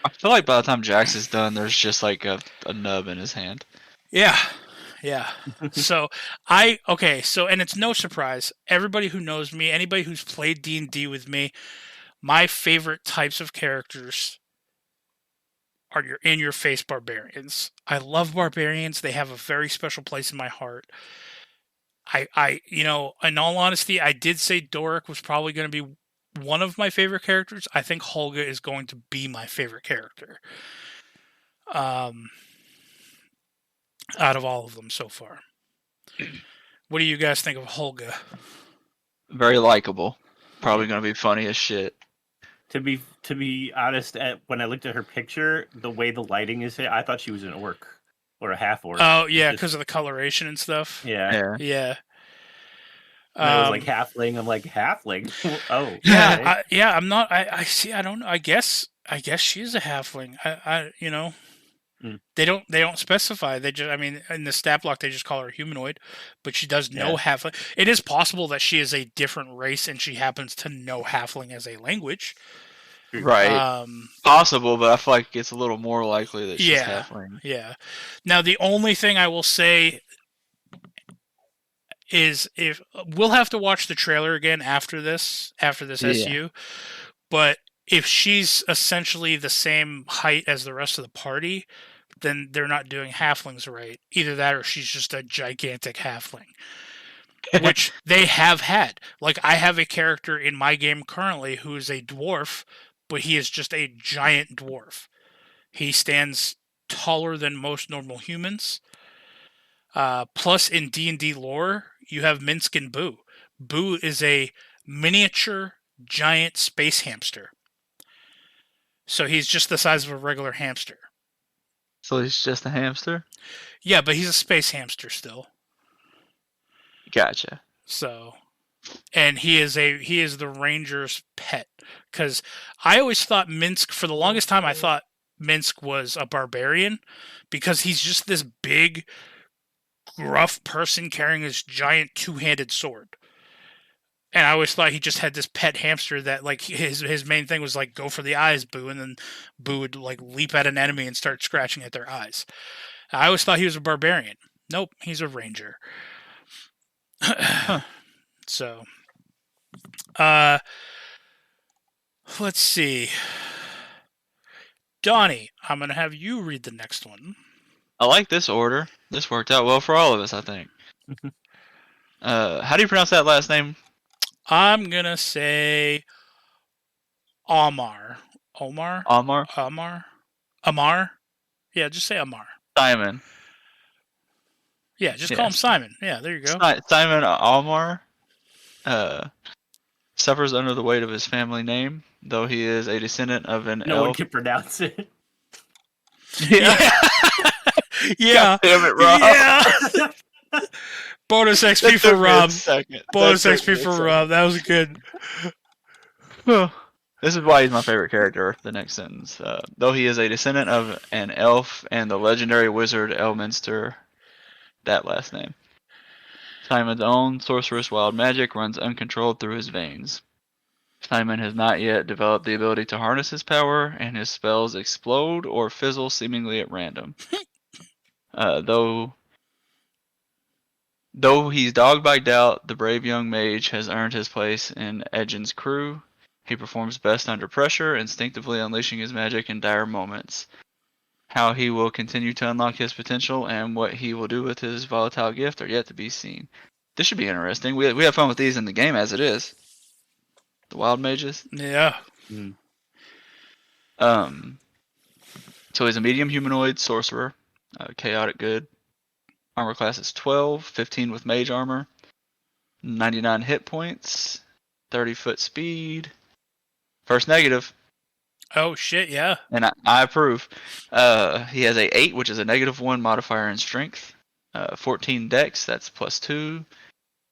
I feel like by the time Jax is done, there's just a nub in his hand.
Yeah. So and it's no surprise. Everybody who knows me, anybody who's played D&D with me, my favorite types of characters are your in-your-face barbarians. I love barbarians. They have a very special place in my heart. In all honesty, I did say Doric was probably going to be one of my favorite characters. I think Holga is going to be my favorite character. Out of all of them so far. What do you guys think of Holga?
Very likable. Probably gonna be funny as shit.
To be honest, when I looked at her picture, the way the lighting is here, I thought she was an orc or a half orc.
Oh yeah, because of the coloration and stuff.
Yeah.
Yeah.
And I was like halfling. I'm like halfling. Oh.
Yeah.
Okay.
I'm not. I see. I don't know. I guess she's a halfling. They don't specify. They just. I mean, in the stat block, they just call her humanoid, but she does know halfling. It is possible that she is a different race and she happens to know halfling as a language.
Right. Possible, but I feel like it's a little more likely that she's halfling.
Yeah. Now, the only thing I will say is if we'll have to watch the trailer again after this SU, but if she's essentially the same height as the rest of the party, then they're not doing halflings right. Either that or she's just a gigantic halfling. Which they have had. Like, I have a character in my game currently who is a dwarf, but he is just a giant dwarf. He stands taller than most normal humans. Plus, in D&D lore, you have Minsk and Boo. Boo is a miniature giant space hamster. So he's just the size of a regular hamster.
So he's just a hamster?
Yeah, but he's a space hamster still.
Gotcha.
So, and he is the ranger's pet. Because I always thought Minsk, for the longest time, I thought Minsk was a barbarian because he's just this big, gruff person carrying this giant two-handed sword. And I always thought he just had this pet hamster that, like, his main thing was, like, go for the eyes, Boo, and then Boo would, like, leap at an enemy and start scratching at their eyes. I always thought he was a barbarian. Nope, he's a ranger. So, let's see. Donnie, I'm going to have you read the next one.
I like this order. This worked out well for all of us, I think. How do you pronounce that last name?
I'm going to say Amar. Omar?
Amar?
Amar? Yeah, just say Amar.
Simon.
Yeah, just call him Simon. Yeah, there you go.
Simon Amar suffers under the weight of his family name, though he is a descendant of an
No
elf.
one can pronounce it.
Yeah. Yeah.
God damn it, Rob.
Yeah. Bonus XP for Rob. Bonus XP for Rob. That was good.
This is why he's my favorite character. The next sentence. Though he is a descendant of an elf and the legendary wizard Elminster, that last name. Simon's own sorcerous wild magic runs uncontrolled through his veins. Simon has not yet developed the ability to harness his power, and his spells explode or fizzle seemingly at random. Though he's dogged by doubt, the brave young mage has earned his place in Edgin's crew. He performs best under pressure, instinctively unleashing his magic in dire moments. How he will continue to unlock his potential and what he will do with his volatile gift are yet to be seen. This should be interesting. We have fun with these in the game as it is. The wild mages.
Yeah.
So he's a medium humanoid sorcerer, chaotic good. Armor class is 12, 15 with mage armor, 99 hit points, 30-foot speed. First negative.
Oh shit, yeah.
And I approve. He has a 8, which is a -1 modifier in strength. 14 dex, that's +2.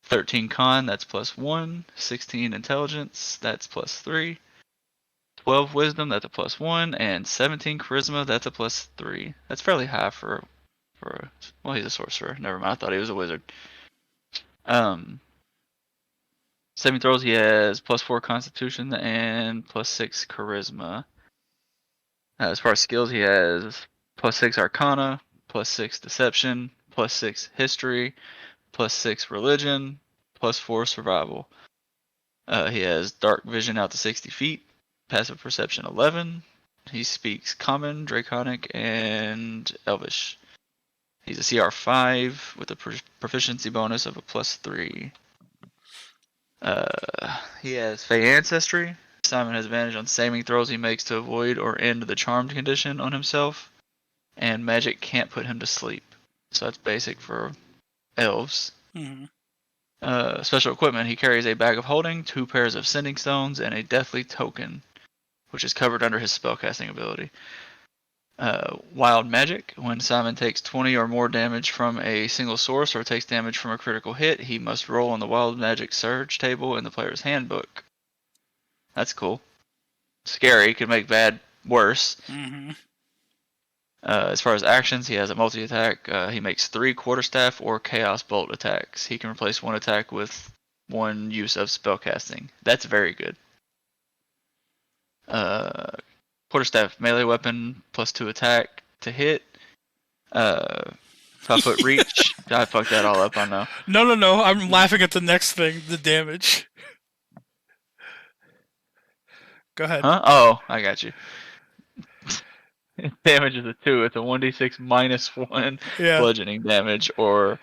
13 con, that's +1. 16 intelligence, that's +3. 12 wisdom, that's a +1. And 17 charisma, that's a +3. That's fairly high for well, he's a sorcerer. Never mind, I thought he was a wizard. Saving throws, he has +4 constitution and +6 charisma. As far as skills, he has +6 arcana, +6 deception, +6 history, +6 religion, +4 survival. He has dark vision out to 60 feet, passive perception 11, He speaks Common, Draconic, and Elvish. He's a CR5 with a proficiency bonus of a +3. He has Fey ancestry. Simon has advantage on saving throws he makes to avoid or end the charmed condition on himself. And magic can't put him to sleep. So that's basic for elves.
Mm-hmm.
Special equipment. He carries a bag of holding, 2 pairs of sending stones, and a deathly token, which is covered under his spellcasting ability. Wild magic. When Simon takes 20 or more damage from a single source or takes damage from a critical hit, he must roll on the wild magic surge table in the player's handbook. That's cool. Scary. Could make bad worse.
Mm-hmm.
As far as actions, he has a multi-attack. He makes 3 quarterstaff or chaos bolt attacks. He can replace 1 attack with 1 use of spellcasting. That's very good. Quarterstaff melee weapon +2 attack to hit. 5-foot reach. I fucked that all up. I know.
No. I'm laughing at the next thing. The damage. Go ahead.
Huh? Oh, I got you. Damage is a 2. It's a 1d6 -1
Yeah.
bludgeoning damage, or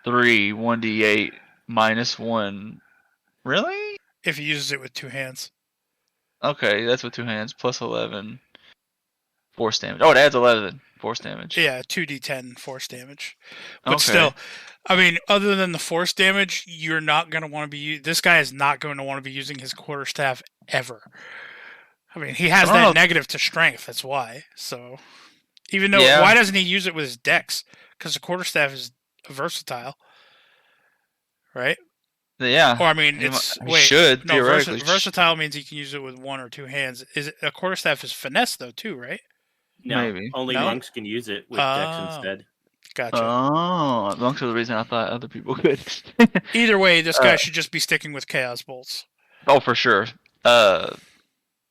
3 1d8 -1. Really?
If he uses it with 2 hands.
Okay, that's with 2 hands. +11 force damage. Oh, it adds 11 force damage.
Yeah, 2d10 force damage. But
Okay.
still, I mean, other than the force damage, you're not going to want to be... This guy is not going to want to be using his quarterstaff ever. I mean, he has
I don't
that
know.
negative to strength, that's why. So, even though...
Yeah.
Why doesn't he use it with his dex? Because the quarterstaff is versatile. Right?
Yeah.
Or, I mean,
He
it's...
he should,
no,
theoretically.
versatile means he can use it with 1 or 2 hands. A quarterstaff is finesse, though, too, right?
No,
Maybe.
only
No?
monks can use it with dex
Oh.
instead.
Gotcha.
Oh, monks are the reason I thought other people could.
Either way, this guy should just be sticking with chaos bolts.
Oh, for sure.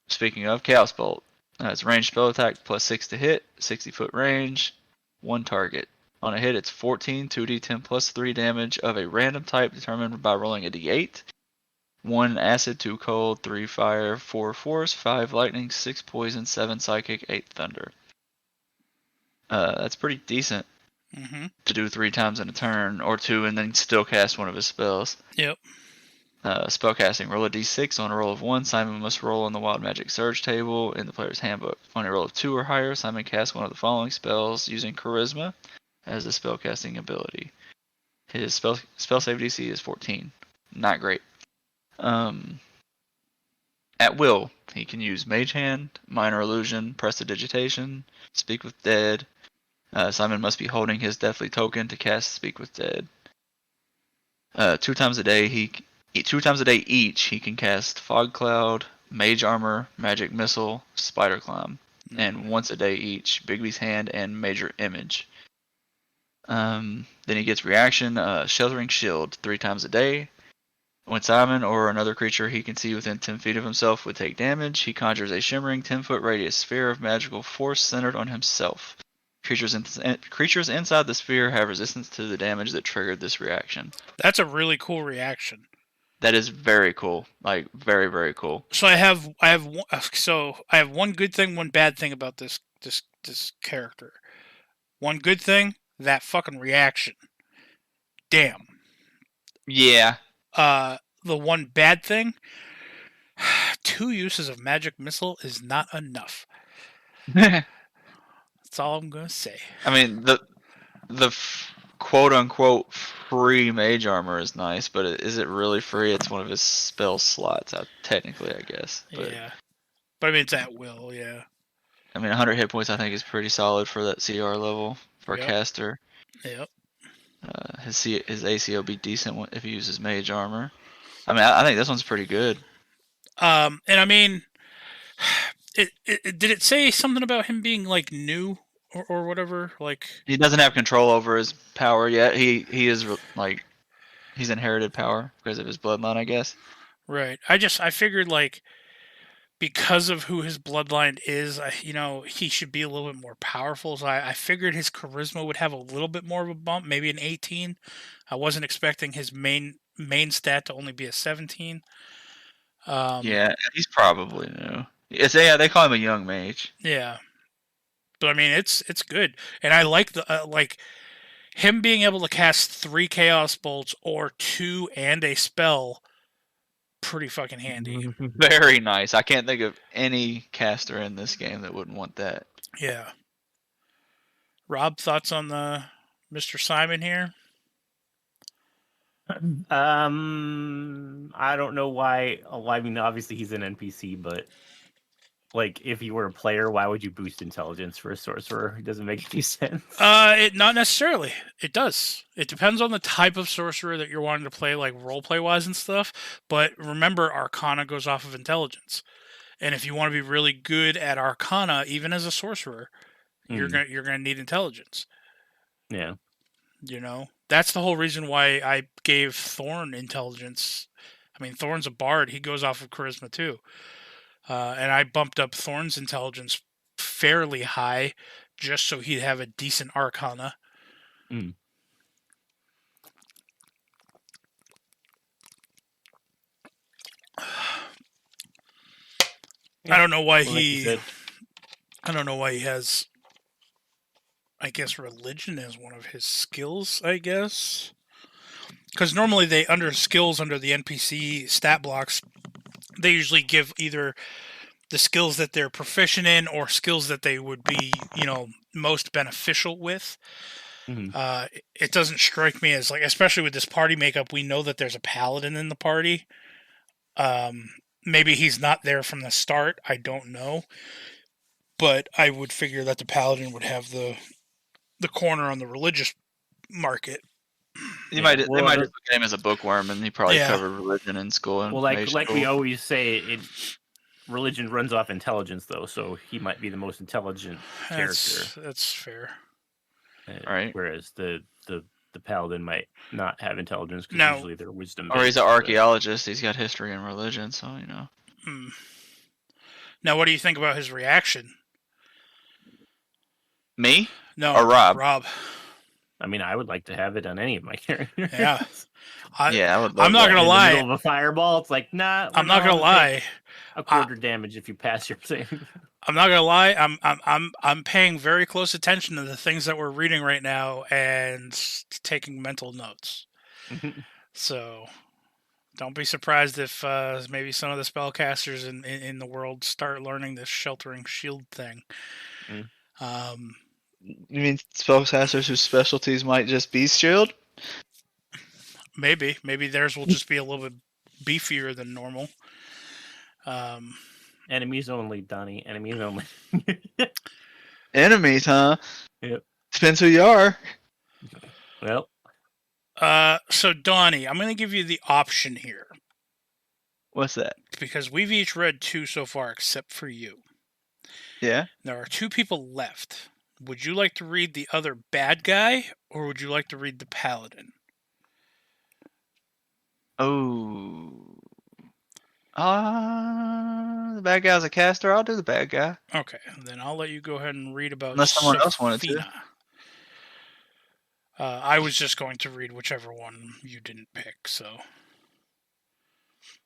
Speaking of, Chaos Bolt. It's ranged spell attack +6 to hit, 60-foot range, 1 target. On a hit, it's 14 2d10 +3 damage of a random type determined by rolling a d8. 1 acid, 2 cold, 3 fire, 4 force, 5 lightning, 6 poison, 7 psychic, 8 thunder. That's pretty decent
Mm-hmm.
to do 3 times in a turn, or 2, and then still cast one of his spells.
Yep.
Spellcasting. Roll a d6. On a roll of 1, Simon must roll on the Wild Magic Surge table in the player's handbook. On a roll of 2 or higher, Simon casts one of the following spells using Charisma as a spellcasting ability. His spell save DC is 14. Not great. At will, he can use Mage Hand, Minor Illusion, Prestidigitation, Speak with Dead. Simon must be holding his Deathly Token to cast Speak with Dead. 2 times a day, 2 times a day each, he can cast Fog Cloud, Mage Armor, Magic Missile, Spider Climb, and once a day each, Bigby's Hand and Major Image. Then he gets reaction, Sheltering Shield 3 times a day. When Simon or another creature he can see within 10 feet of himself would take damage, he conjures a shimmering 10-foot radius sphere of magical force centered on himself. Creatures inside the sphere have resistance to the damage that triggered this reaction.
That's a really cool reaction.
That is very cool. Like, very, very cool.
So I have one good thing, one bad thing about this character. One good thing, that fucking reaction. Damn.
Yeah.
The one bad thing, 2 uses of magic missile is not enough. That's all I'm gonna say.
I mean, the quote unquote free mage armor is nice, but is it really free? It's one of his spell slots, technically, I guess. But,
Yeah. But I mean, it's at will, yeah.
I mean, 100 hit points I think is pretty solid for that CR level for
Yep.
a caster.
Yep.
His AC will be decent if he uses mage armor. I mean, I think this one's pretty good.
And I mean, did it say something about him being like new or whatever? Like,
He doesn't have control over his power yet. He is like, he's inherited power because of his bloodline, I guess.
right. I figured like, because of who his bloodline is, he should be a little bit more powerful. So I figured his charisma would have a little bit more of a bump, maybe an 18. I wasn't expecting his main stat to only be a 17.
Yeah, he's probably new. They call him a young mage.
Yeah. But I mean, it's good, and I like the like him being able to cast 3 chaos bolts or 2 and a spell. Pretty fucking handy.
Very nice. I can't think of any caster in this game that wouldn't want that.
Yeah. Rob, thoughts on the Mr. Simon here?
I don't know why. I mean, obviously he's an NPC, but like, if you were a player, why would you boost intelligence for a sorcerer? It doesn't make any sense.
It not necessarily. It does. It depends on the type of sorcerer that you're wanting to play, like roleplay wise and stuff. But remember, Arcana goes off of intelligence, and if you want to be really good at Arcana, even as a sorcerer, you're gonna need intelligence.
Yeah.
You know, that's the whole reason why I gave Thorn intelligence. I mean, Thorn's a bard; he goes off of charisma too, and I bumped up Thorn's intelligence fairly high, just so he'd have a decent Arcana.
Mm.
I don't know why
Well, like you
he.
said.
I don't know why he has. I guess religion is one of his skills. I guess because normally they under skills under the NPC stat blocks, they usually give either the skills that they're proficient in or skills that they would be, most beneficial with.
Mhm.
It doesn't strike me as like, especially with this party makeup, we know that there's a paladin in the party. Maybe he's not there from the start. I don't know, but I would figure that the paladin would have the corner on the religious market.
They
Yeah,
might
well,
just look at him as a bookworm, and he probably
Yeah.
covered religion in school. And
Well,
mage
like
school.
we always say, religion runs off intelligence, though, so he might be the most intelligent character.
That's fair.
Right.
Whereas the paladin might not have intelligence because
No.
usually they're wisdom.
Or he's an archaeologist. He's got history and religion, so
Hmm. Now, what do you think about his reaction?
Me?
No,
Or Rob?
Rob.
I mean, I would like to have it on any of my characters.
Yeah.
Yeah, I would love
I'm not
that.
gonna
In
lie.
the middle of a fireball, it's like, nah.
I'm not gonna lie.
A quarter damage if you pass your thing.
I'm not gonna lie. I'm paying very close attention to the things that we're reading right now and taking mental notes. So don't be surprised if maybe some of the spellcasters in the world start learning this sheltering shield thing.
You mean spellcasters whose specialties might just be shield?
Maybe theirs will just be a little bit beefier than normal.
Enemies only, Donnie. Enemies only.
Enemies, huh?
Yep.
Depends who you are.
Well,
So Donnie, I'm gonna give you the option here
What's that?
because we've each read 2 so far, except for you.
Yeah.
There are 2 people left. Would you like to read the other bad guy, or would you like to read the paladin?
Oh. The bad guy's a caster. I'll do the bad guy.
Okay, then I'll let you go ahead and read about
Unless someone else wanted to.
Sophina. I was just going to read whichever one you didn't pick, so.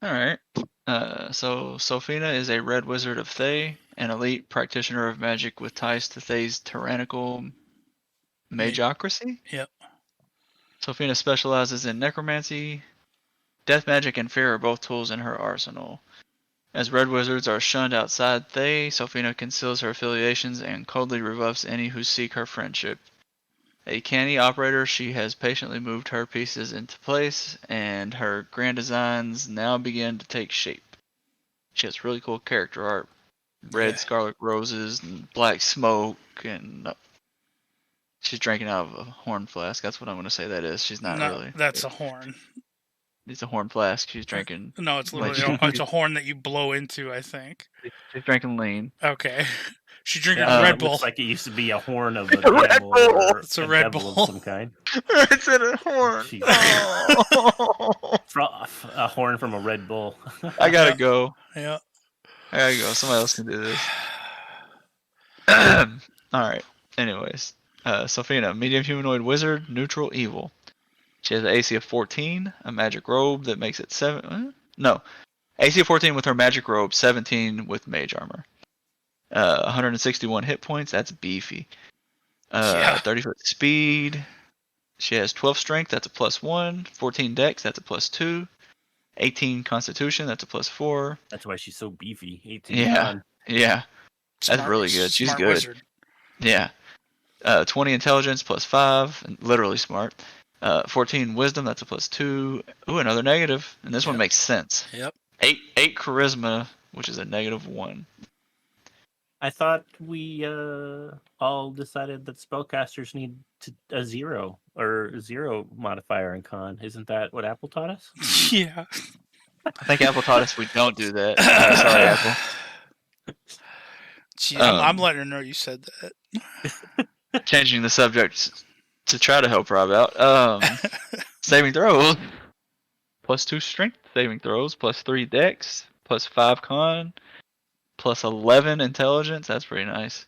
All right. So Sophina is a red wizard of Thay, an elite practitioner of magic with ties to Thay's tyrannical magocracy.
Yep.
Sophina specializes in necromancy. Death magic and fear are both tools in her arsenal. As red wizards are shunned outside Thay, Sophina conceals her affiliations and coldly rebuffs any who seek her friendship. A canny operator, she has patiently moved her pieces into place, and her grand designs now begin to take shape. She has really cool character art. Red scarlet roses and black smoke, and she's drinking out of a horn flask. That's what I'm going to say that is. She's not
No,
really.
that's a horn.
It's a horn flask. She's drinking.
No, it's
Like-
literally it's a horn that you blow into, I think.
She's drinking lean.
Okay. She's drinking
it
Red Bull.
looks like it used to be a horn of a
Red
devil
Bull!
or
It's a Red
devil
Bull.
of some kind.
It's in a horn.
Jeez.
Oh.
A horn from a Red Bull.
I gotta go.
Yeah.
I gotta go. Somebody else can do this. Alright. Anyways. Sophina, medium humanoid wizard, neutral evil. She has an AC of 14, a magic robe that makes it 7. No. AC 14 with her magic robe, 17 with mage armor. 161 hit points. That's beefy.
Yeah.
30 foot speed. She has 12 strength. That's a +1. 14 dex. That's a +2. 18 constitution. That's a +4.
That's why she's so beefy. 18
Yeah.
con.
Yeah. That's really good. She's
Smart
good.
wizard.
Yeah. 20 intelligence +5. And literally smart. 14 wisdom. That's a +2. Ooh, another negative. And this one
Yep.
makes sense.
Yep.
8 charisma, which is a -1.
I thought we all decided that spellcasters need a 0 or 0 modifier in con. Isn't that what Apple taught us?
Yeah.
I think Apple taught us we don't do that. Sorry, Apple.
Gee, I'm letting her know you said that.
Changing the subject to try to help Rob out. Saving throws. +2 strength saving throws, +3 dex, +5 con, +11 intelligence. That's pretty nice.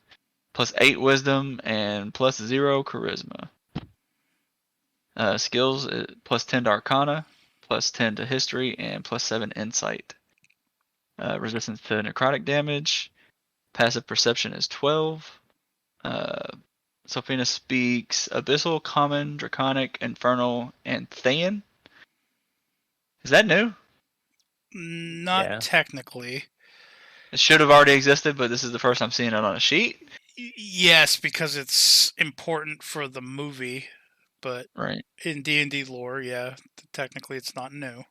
+8 wisdom and +0 charisma. Skills +10 to arcana, +10 to history, and +7 insight. Resistance to necrotic damage. Passive perception is 12. Sophina speaks Abyssal, Common, Draconic, Infernal, and Thayan. Is that new?
Not
Yeah.
technically.
It should have already existed, but this is the first I'm seeing it on a sheet.
Yes, because it's important for the movie, but
Right.
in D&D lore, yeah, technically it's not new.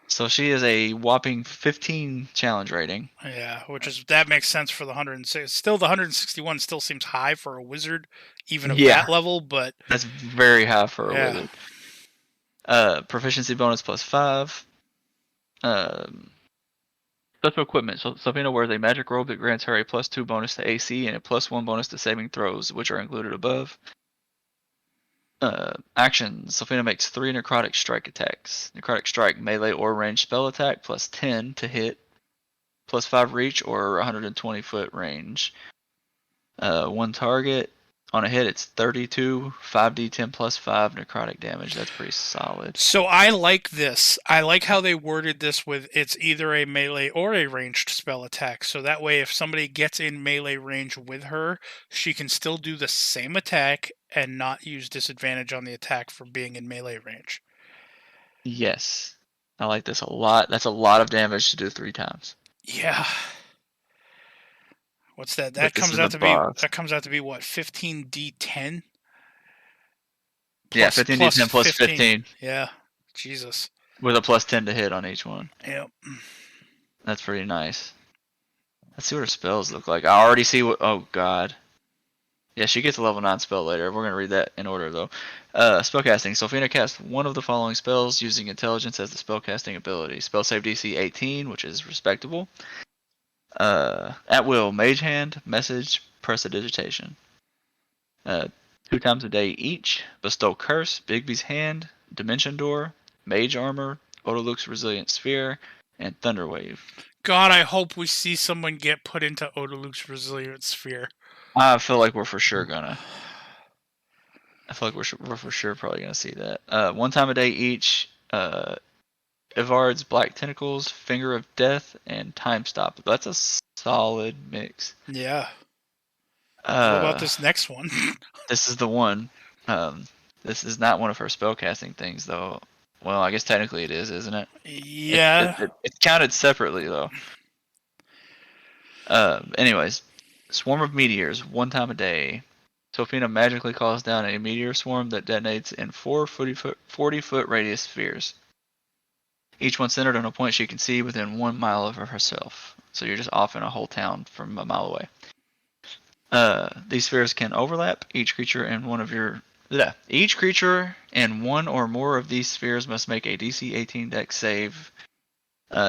So she is a whopping 15 challenge rating.
Yeah, that makes sense for the 106. Still, the 161 still seems high for a wizard, even of
Yeah.
that level, but
That's very high for a
yeah.
wizard. Proficiency bonus +5. Special equipment. So Sophina wears a magic robe that grants her a +2 bonus to AC and a +1 bonus to saving throws, which are included above. Actions. Sophina makes 3 necrotic strike attacks. Necrotic strike, melee or ranged spell attack, +10 to hit, +5 reach or 120 foot range. 1 target. On a hit, it's 32, 5d10 +5 necrotic damage. That's pretty solid.
So I like this. I like how they worded this with it's either a melee or a ranged spell attack. So that way, if somebody gets in melee range with her, she can still do the same attack and not use disadvantage on the attack for being in melee range.
Yes. I like this a lot. That's a lot of damage to do 3 times.
Yeah. What's that?
But
That
this
comes
is
out
the
to be
boss.
what, 15d10?
Yeah, 15d10 plus 15
Yeah. Jesus.
with a +10 to hit on each one.
Yep.
That's pretty nice. Let's see what her spells look like. I already see what. Oh god. Yeah, she gets a level 9 spell later. We're gonna read that in order though. Spellcasting. Sophina casts one of the following spells using intelligence as the spellcasting ability. Spell save DC 18, which is respectable. At will, Mage Hand, Message, Prestidigitation. 2 times a day each. Bestow Curse, Bigby's Hand, Dimension Door, Mage Armor, Odaluk's Resilient Sphere, and Thunderwave.
God, I hope we see someone get put into Odaluk's Resilient Sphere.
I feel like we're for sure gonna. I feel like we're for sure probably gonna see that. 1 time a day each. Ivard's Black Tentacles, Finger of Death, and Time Stop. That's a solid mix.
Yeah. What about this next one?
This is the one. This is not one of her spellcasting things, though. Well, I guess technically it is, isn't it?
Yeah.
It's counted separately, though. Anyways, Swarm of Meteors, 1 time a day. Sophina magically calls down a meteor swarm that detonates in 4 40-foot radius spheres. Each one centered on a point she can see within 1 mile of herself. So you're just off in a whole town from a mile away. These spheres can overlap. Each creature and one or more of these spheres must make a DC 18 dex save,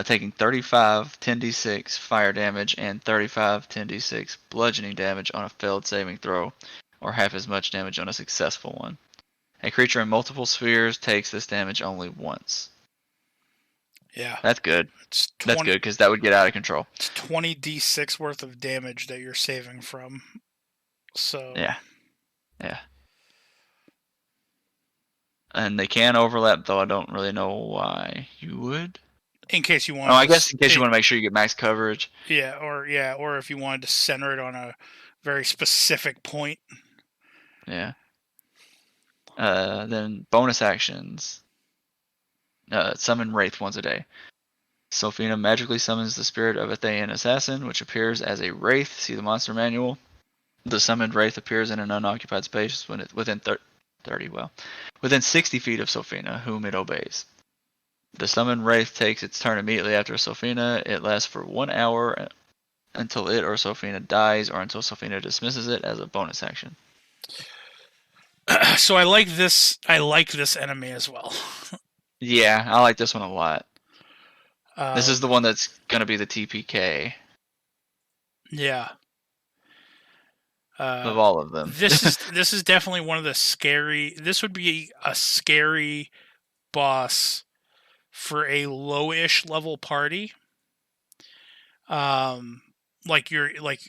taking 35 10d6 fire damage and 35 10d6 bludgeoning damage on a failed saving throw, or half as much damage on a successful one. A creature in multiple spheres takes this damage only once.
Yeah.
That's good. That's good because that would get out of control.
It's 20d6 worth of damage that you're saving from. So
Yeah. And they can overlap, though I don't really know why you would.
in case you want.
Oh, I guess in case you want to make sure you get max coverage.
or if you wanted to center it on a very specific point.
Yeah. Then bonus actions. Summon Wraith once a day. Sophina magically summons the spirit of a Thayan assassin, which appears as a Wraith. See the monster manual. The summoned Wraith appears in an unoccupied space within 60 feet of Sophina, whom it obeys. The summoned Wraith takes its turn immediately after Sophina. It lasts for 1 hour until it or Sophina dies, or until Sophina dismisses it as a bonus action.
So I like this. I like this enemy as well.
Yeah, I like this one a lot. This is the
Um,
one that's gonna be the TPK
Yeah.
of all of them.
This is definitely one of the scary. This would be a scary boss for a lowish level party. Like you're like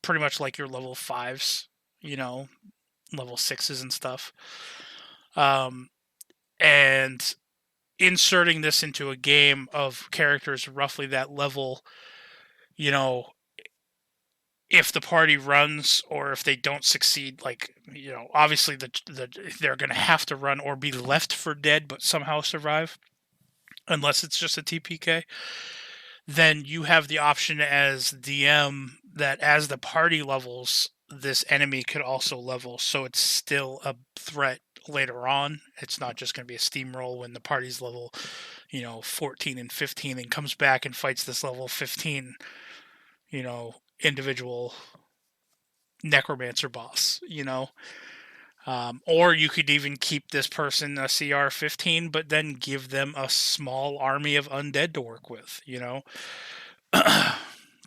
pretty much like your level 5s, you know, level 6s and stuff. And inserting this into a game of characters roughly that level, you know, if the party runs or if they don't succeed, like, you know, obviously they're going to have to run or be left for dead but somehow survive, unless it's just a TPK. Then you have the option as DM that as the party levels, this enemy could also level, so it's still a threat later on. It's not just going to be a steamroll when the party's level, you know, 14 and 15 and comes back and fights this level 15, you know, individual necromancer boss, you know. Or you could even keep this person a CR 15, but then give them a small army of undead to work with, you know.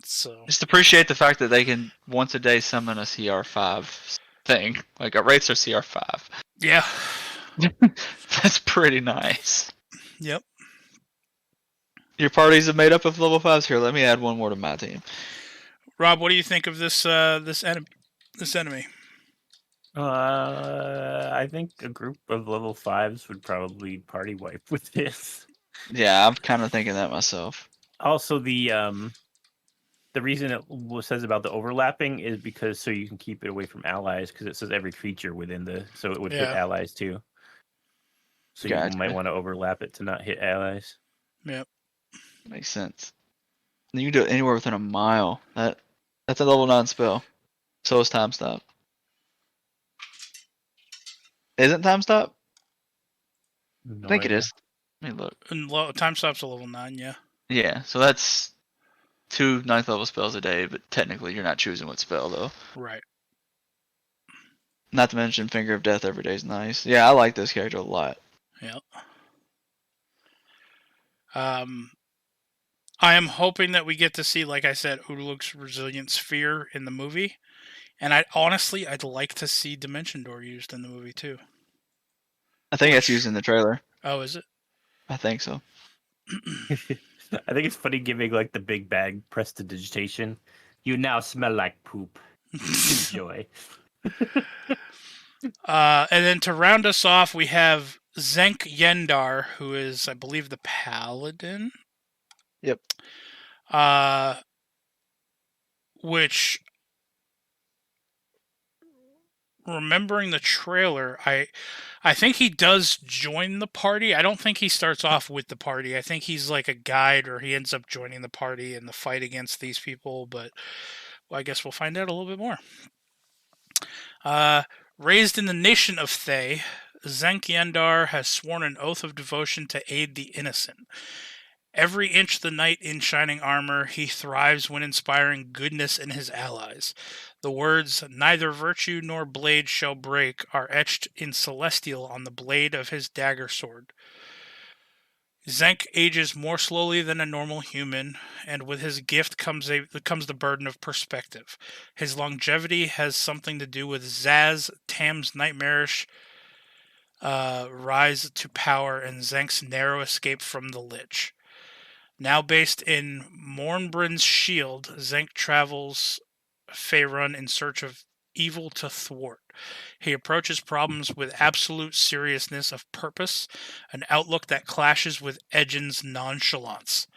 So
Just appreciate the fact that they can once a day summon a CR5 thing. Like a Wraiths are CR5.
yeah,
That's pretty nice.
yep.
Your parties are made up of level 5s here. Let me add one more to my team.
Rob, what do you think of this enemy? This enemy.
I think a group of level 5s would probably party wipe with this.
Yeah, I'm kind of thinking that myself.
Also, the reason it says about the overlapping is because so you can keep it away from allies, because it says every creature within so it would hit
Yeah.
allies too. So
Gotcha.
you might want to overlap it to not hit allies.
Yep.
Makes sense. And you can do it anywhere within a mile. That's a level 9 spell. So is Time Stop. Isn't Time Stop?
No
I think
idea.
it is. Let me look.
And time stop's a level 9, yeah.
Yeah, so that's 2 9th level spells a day, but technically you're not choosing what spell though.
Right.
Not to mention Finger of Death every day is nice. Yeah, I like this character a lot.
Yep. I am hoping that we get to see, like I said, Udaluk's Resilient Sphere in the movie. And I'd like to see Dimension Door used in the movie too.
I think that's used in the trailer.
Oh, is it?
I think so.
I think it's funny giving like the big bag prestidigitation. You now smell like poop. Enjoy.
And then to round us off, we have Zenk Yendar, who is, I believe, the Paladin.
Yep.
Which, remembering the trailer, I think he does join the party. I don't think he starts off with the party. I think he's like a guide, or he ends up joining the party in the fight against these people. But well, I guess we'll find out a little bit more. Raised in the nation of Thay, Zenk Yendar has sworn an oath of devotion to aid the innocent. Every inch the knight in shining armor, he thrives when inspiring goodness in his allies. The words, "Neither virtue nor blade shall break," are etched in celestial on the blade of his dagger sword. Zenk ages more slowly than a normal human, and with his gift comes the burden of perspective. His longevity has something to do with Zaz, Tam's nightmarish rise to power, and Zenk's narrow escape from the Lich. Now based in Mornbrun's Shield, Zenk travels Faerun in search of evil to thwart. He approaches problems with absolute seriousness of purpose, an outlook that clashes with Edgin's nonchalance.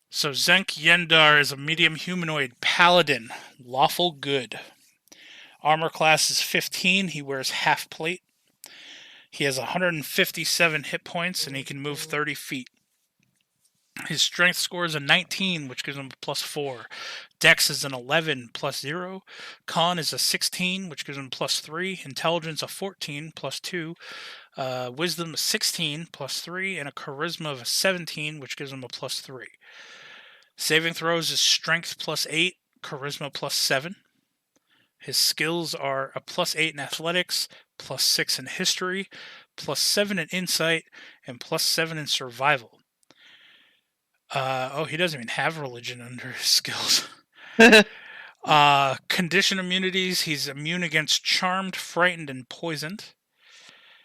So Zenk Yendar is a medium humanoid paladin, lawful good. Armor class is 15. He wears half plate. He has 157 hit points, and he can move 30 feet. His strength score is a 19, which gives him a +4. Dex is an 11, +0. Con is a 16, which gives him +3. Intelligence a 14, +2. Wisdom a 16, +3. And a charisma of a 17, which gives him a +3. Saving throws is strength +8, charisma +7. His skills are a +8 in athletics, +6 in history, +7 in insight, and +7 in survival. He doesn't even have religion under his skills. Condition immunities, he's immune against charmed, frightened, and poisoned.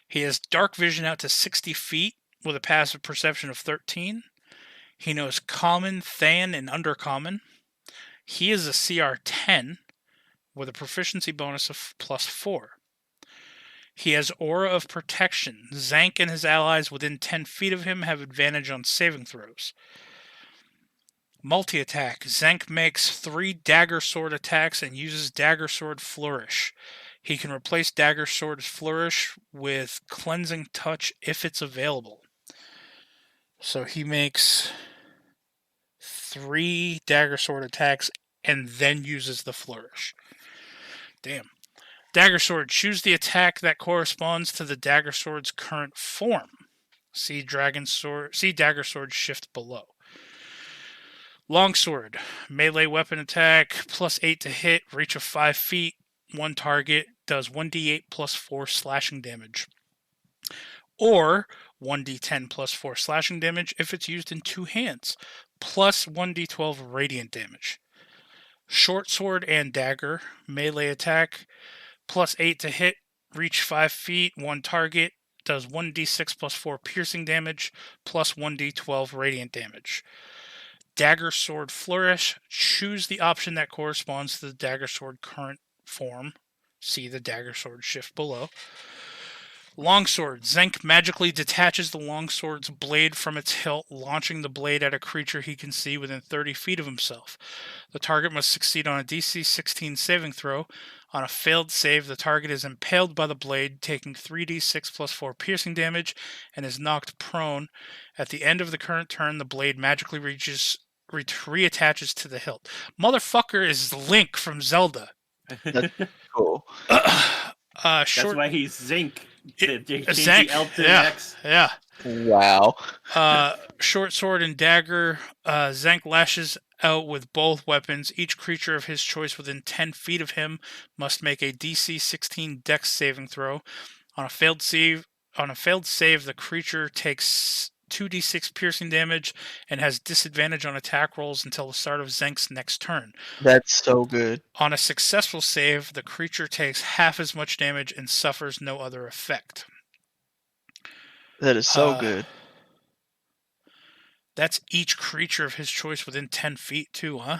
He has dark vision out to 60 feet with a passive perception of 13. He knows common, Than, and undercommon. He is a CR 10 with a proficiency bonus of +4. He has Aura of Protection. Zank and his allies within 10 feet of him have advantage on saving throws. Multi-attack. Zank makes 3 Dagger Sword attacks and uses Dagger Sword Flourish. He can replace Dagger Sword Flourish with Cleansing Touch if it's available. So he makes 3 Dagger Sword attacks and then uses the Flourish. Damn. Dagger Sword. Choose the attack that corresponds to the Dagger Sword's current form. See Dagger Sword shift below. Longsword. Melee weapon attack, +8 to hit, reach of 5 feet, 1 target, does 1d8 +4 slashing damage. Or 1d10 +4 slashing damage if it's used in 2 hands, plus 1d12 radiant damage. Short sword and dagger. Melee attack, +8 to hit, reach 5 feet, 1 target, does 1d6 +4 piercing damage, plus 1d12 radiant damage. Dagger Sword Flourish. Choose the option that corresponds to the Dagger Sword current form. See the Dagger Sword shift below. Longsword. Zenk magically detaches the longsword's blade from its hilt, launching the blade at a creature he can see within 30 feet of himself. The target must succeed on a DC 16 saving throw. On a failed save, the target is impaled by the blade, taking 3d6 +4 piercing damage, and is knocked prone. At the end of the current turn, the blade magically reattaches to the hilt. Motherfucker is Link from Zelda.
Cool.
That's why he's Zinc.
Zank.
L to X.
Yeah.
Wow.
Short sword and dagger. Zank lashes out with both weapons. Each creature of his choice within 10 feet of him must make a DC 16 Dex saving throw. On a failed save, the creature takes 2d6 piercing damage and has disadvantage on attack rolls until the start of Zank's next turn.
That's so good.
On a successful save, the creature takes half as much damage and suffers no other effect.
That is so good.
That's each creature of his choice within 10 feet too, huh?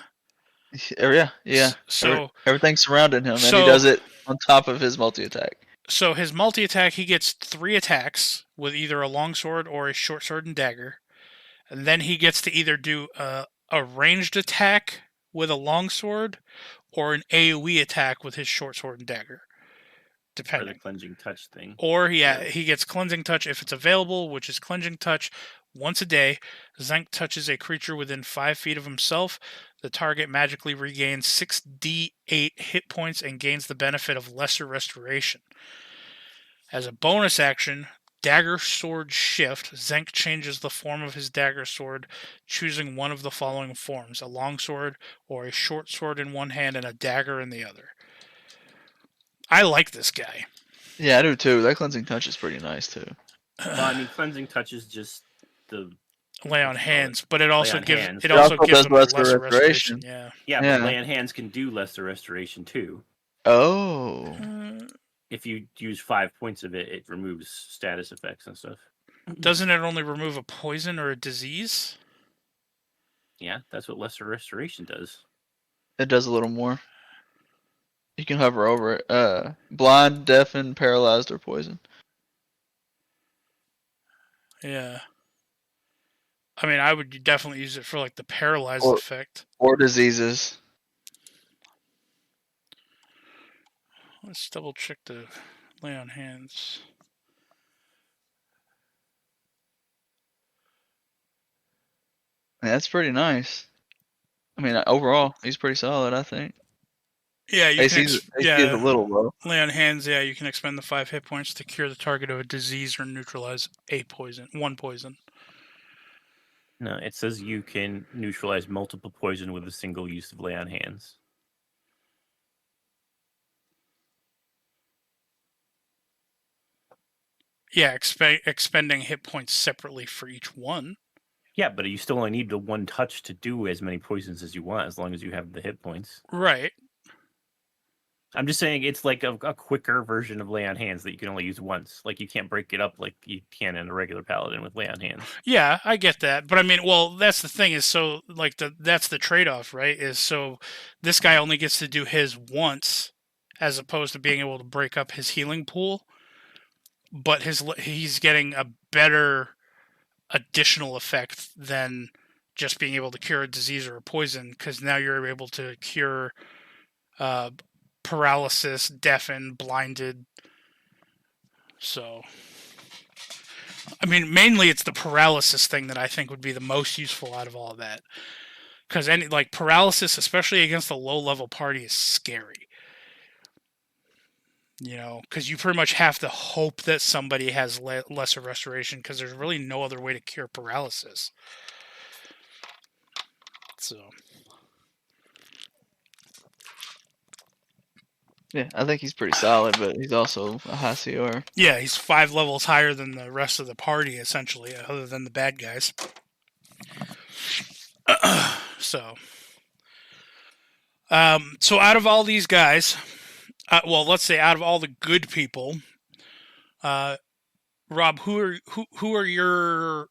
Yeah.
So
everything surrounding him, and he does it on top of his multi-attack.
So his multi-attack, he gets 3 attacks with either a longsword or a short sword and dagger. And then he gets to either do a ranged attack with a longsword or an AoE attack with his short sword and dagger. Depending.
Or the cleansing touch thing.
Or he gets cleansing touch if it's available, which is cleansing touch once a day. Zank touches a creature within 5 feet of himself. The target magically regains 6d8 hit points and gains the benefit of lesser restoration. As a bonus action, Dagger Sword Shift. Zank changes the form of his dagger sword, choosing one of the following forms: a longsword or a short sword in one hand and a dagger in the other. I like this guy.
Yeah, I do too. That cleansing touch is pretty nice too.
Well, I mean, cleansing touch is just the
lay on hands, but it also gives
hands.
it also gives
does
them lesser restoration. Yeah.
Yeah, but lay on hands can do lesser restoration too.
Oh.
If you use 5 points of it, it removes status effects and stuff.
Doesn't it only remove a poison or a disease?
Yeah, that's what lesser restoration does.
It does a little more. You can hover over it. Blind, deafened, paralyzed, or poisoned.
Yeah. I mean, I would definitely use it for like the paralyzed
Or-
effect.
Or diseases.
Let's double check the lay on hands.
Yeah, that's pretty nice. I mean, overall, he's pretty solid, I think.
Yeah, you
AC
can.
is a little low.
Lay on hands. Yeah, you can expend the 5 hit points to cure the target of a disease or neutralize one poison.
No, it says you can neutralize multiple poison with a single use of lay on hands.
Yeah, expending hit points separately for each one.
Yeah, but you still only need the one touch to do as many poisons as you want, as long as you have the hit points.
Right.
I'm just saying it's like a quicker version of lay on hands that you can only use once. Like you can't break it up like you can in a regular paladin with lay on hands.
Yeah, I get that, but I mean, well, that's the thing is so like that's the trade-off, right? Is so this guy only gets to do his once, as opposed to being able to break up his healing pool. But he's getting a better additional effect than just being able to cure a disease or a poison, because now you're able to cure paralysis, deafened, blinded. So, I mean, mainly it's the paralysis thing that I think would be the most useful out of all of that. Because any like paralysis, especially against a low-level party, is scary. You know, because you pretty much have to hope that somebody has lesser restoration, because there's really no other way to cure paralysis. So,
Yeah, I think he's pretty solid, but he's also a high CR.
yeah, he's 5 levels higher than the rest of the party, essentially, other than the bad guys. So out of all these guys, well, let's say out of all the good people, Rob, who are your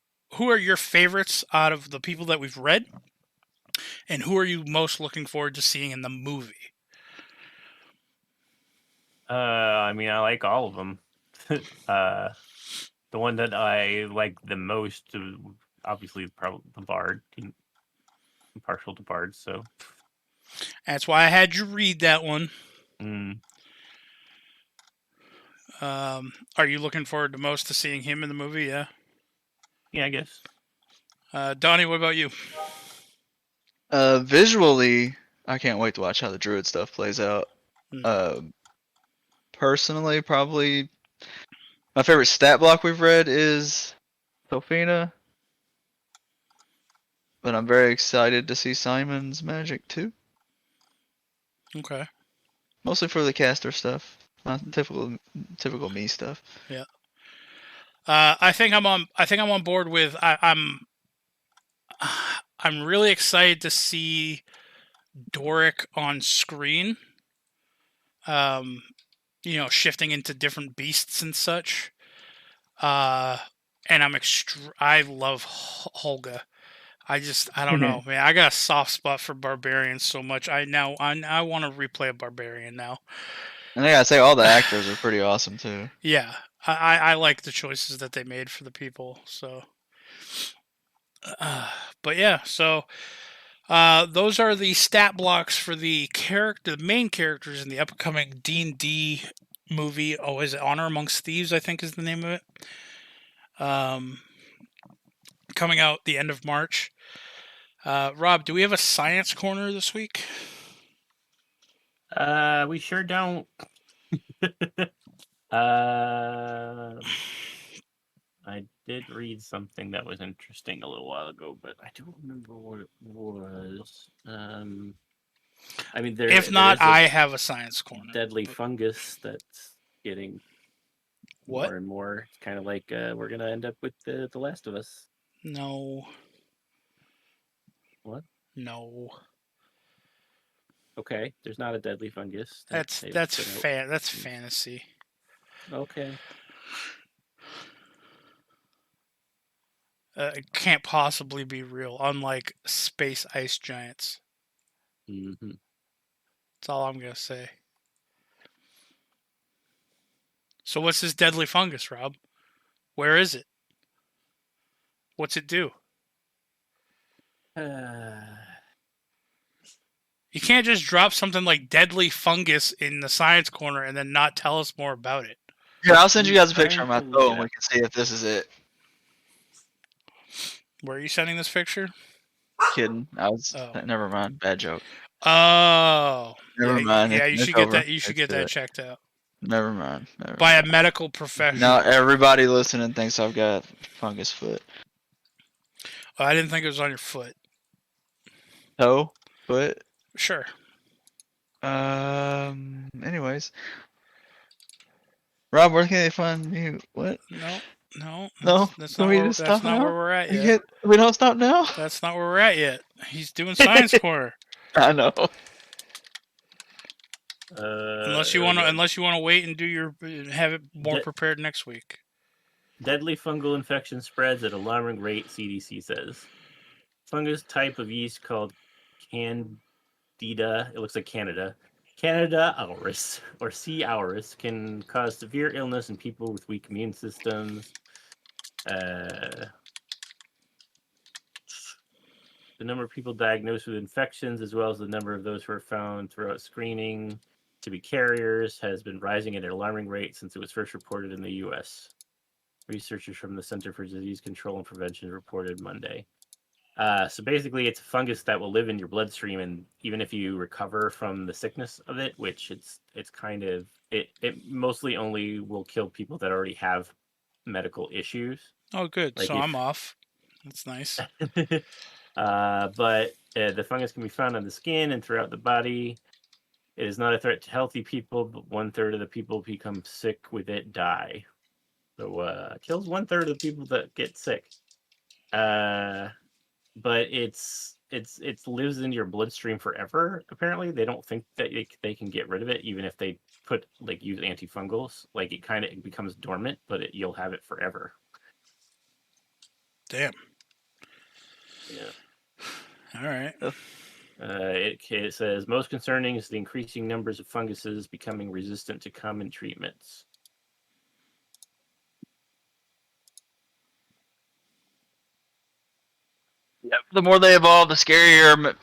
favorites out of the people that we've read, and who are you most looking forward to seeing in the movie?
I mean, I like all of them. The one that I like the most, obviously, probably the Bard. I'm partial to Bards, so.
That's why I had you read that one.
Mm.
Are you looking forward to most to seeing him in the movie? Yeah.
Yeah, I guess.
Donnie, what about you?
Visually, I can't wait to watch how the druid stuff plays out. Personally, probably my favorite stat block we've read is Sophina, but I'm very excited to see Simon's magic too.
Okay.
Mostly for the caster stuff, not typical me stuff.
Yeah. I think I'm on board with. I'm really excited to see Doric on screen. Shifting into different beasts and such. And I love Holga. I don't know, man. I got a soft spot for barbarians so much. I want to replay a barbarian now.
And I gotta say, all the actors are pretty awesome too.
Yeah, I like the choices that they made for the people. So, but yeah, so those are the stat blocks for the main characters in the upcoming D&D movie. Oh, is it Honor Amongst Thieves? I think is the name of it. Coming out the end of March. Rob, do we have a science corner this week?
We sure don't. I did read something that was interesting a little while ago, but I don't remember what it was. I mean,
if not, I have a science corner.
Deadly fungus that's getting more and more. It's kind of like we're gonna end up with the Last of Us.
No.
What?
No.
Okay, there's not a deadly fungus.
That's fantasy.
Okay.
It can't possibly be real, unlike space ice giants.
Mm-hmm.
That's all I'm gonna say. So what's this deadly fungus, Rob? Where is it? What's it do? You can't just drop something like deadly fungus in the science corner and then not tell us more about it.
Here, I'll send you guys a
Trying
picture on my
to look
phone.
it
We
up.
can see if this is it.
Where are you sending this picture?
Kidding.
Oh.
Never mind. Bad joke.
Oh.
Never mind.
Yeah, you
It's
should get
over.
that. You should
It's
get that
good.
checked out
Never mind.
by a medical professional.
Now everybody listening thinks I've got fungus foot.
Oh, I didn't think it was on your foot.
Toe? Foot?
Sure.
Anyways. Rob, where can they find you? What?
No.
No?
That's
Can
not
we
where.
just
That's
stop
not
now?
where we're at yet.
We don't stop now?
That's not where we're at yet. He's doing science corner.
I know.
Unless you want to wait and do your have it more prepared next week.
Deadly fungal infection spreads at alarming rate, CDC says. Fungus type of yeast called Candida, it looks like Canada auris, or C. auris, can cause severe illness in people with weak immune systems. The number of people diagnosed with infections, as well as the number of those who are found throughout screening to be carriers, has been rising at an alarming rate since it was first reported in the U.S. Researchers from the Center for Disease Control and Prevention reported Monday. So basically, it's a fungus that will live in your bloodstream, and even if you recover from the sickness of it, which it's kind of it mostly only will kill people that already have medical issues.
Oh, good.
Like
so I'm off. That's nice.
But the fungus can be found on the skin and throughout the body. It is not a threat to healthy people, but 1/3 of the people who become sick with it die. So kills 1/3 of the people that get sick. But it's lives in your bloodstream forever. Apparently, they don't think that they can get rid of it, even if they use antifungals. Like it becomes dormant, but you'll have it forever.
Damn.
Yeah.
All right.
It says most concerning is the increasing numbers of funguses becoming resistant to common treatments.
Yep. The more they evolve, the scarier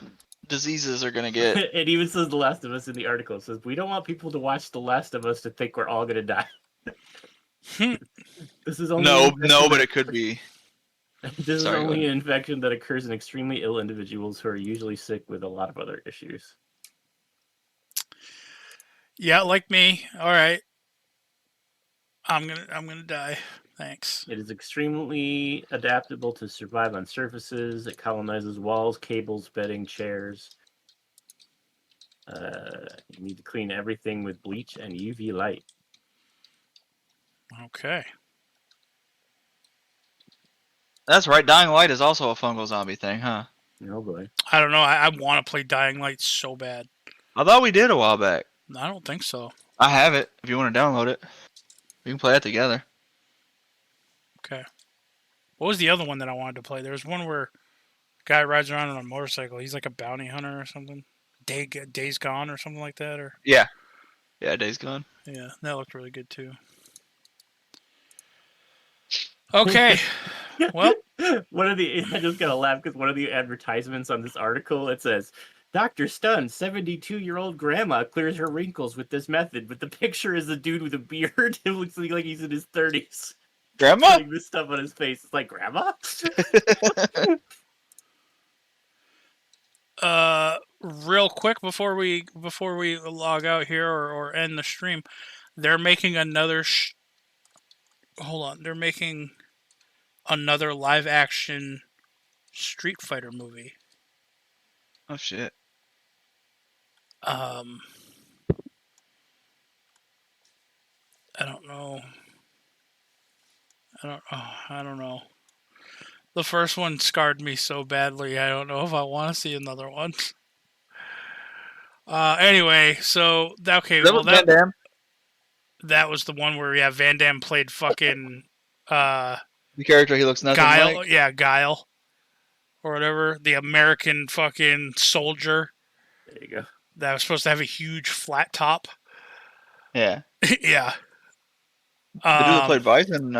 diseases are gonna get.
It even says The Last of Us in the article. It says we don't want people to watch The Last of Us to think we're all gonna die. This is only
No, but it could be.
This
Sorry,
is
go
only an infection that occurs in extremely ill individuals who are usually sick with a lot of other issues.
Yeah, like me. All right. I'm gonna die. Thanks.
It is extremely adaptable to survive on surfaces. It colonizes walls, cables, bedding, chairs. You need to clean everything with bleach and UV light.
Okay.
That's right. Dying Light is also a fungal zombie thing, huh?
Oh boy.
I don't know. I want to play Dying Light so bad.
I thought we did a while back.
I don't think so.
I have it. If you want to download it, we can play it together.
Okay. What was the other one that I wanted to play? There's one where a guy rides around on a motorcycle. He's like a bounty hunter or something. Days Gone or something like that. Or
Yeah, Days Gone.
yeah, that looked really good too. Okay. Well,
I just gotta laugh because one of the advertisements on this article, it says, Dr. Stun, 72-year-old grandma clears her wrinkles with this method, but the picture is a dude with a beard. It looks like he's in his 30s.
Grandma?
Putting this stuff on his face. It's like, grandma?
real quick before we log out here or end the stream, they're making another hold on, they're making another live action Street Fighter movie.
Oh shit.
I don't know. I don't know. The first one scarred me so badly. I don't know if I want to see another one. Anyway, so okay,
That was Van Damme.
that was the one where Van Damme played fucking
The character he looks nothing
Guile,
like.
yeah, Guile or whatever, the American fucking soldier.
There you go.
That was supposed to have a huge flat top.
Yeah.
Yeah.
The dude that played Bison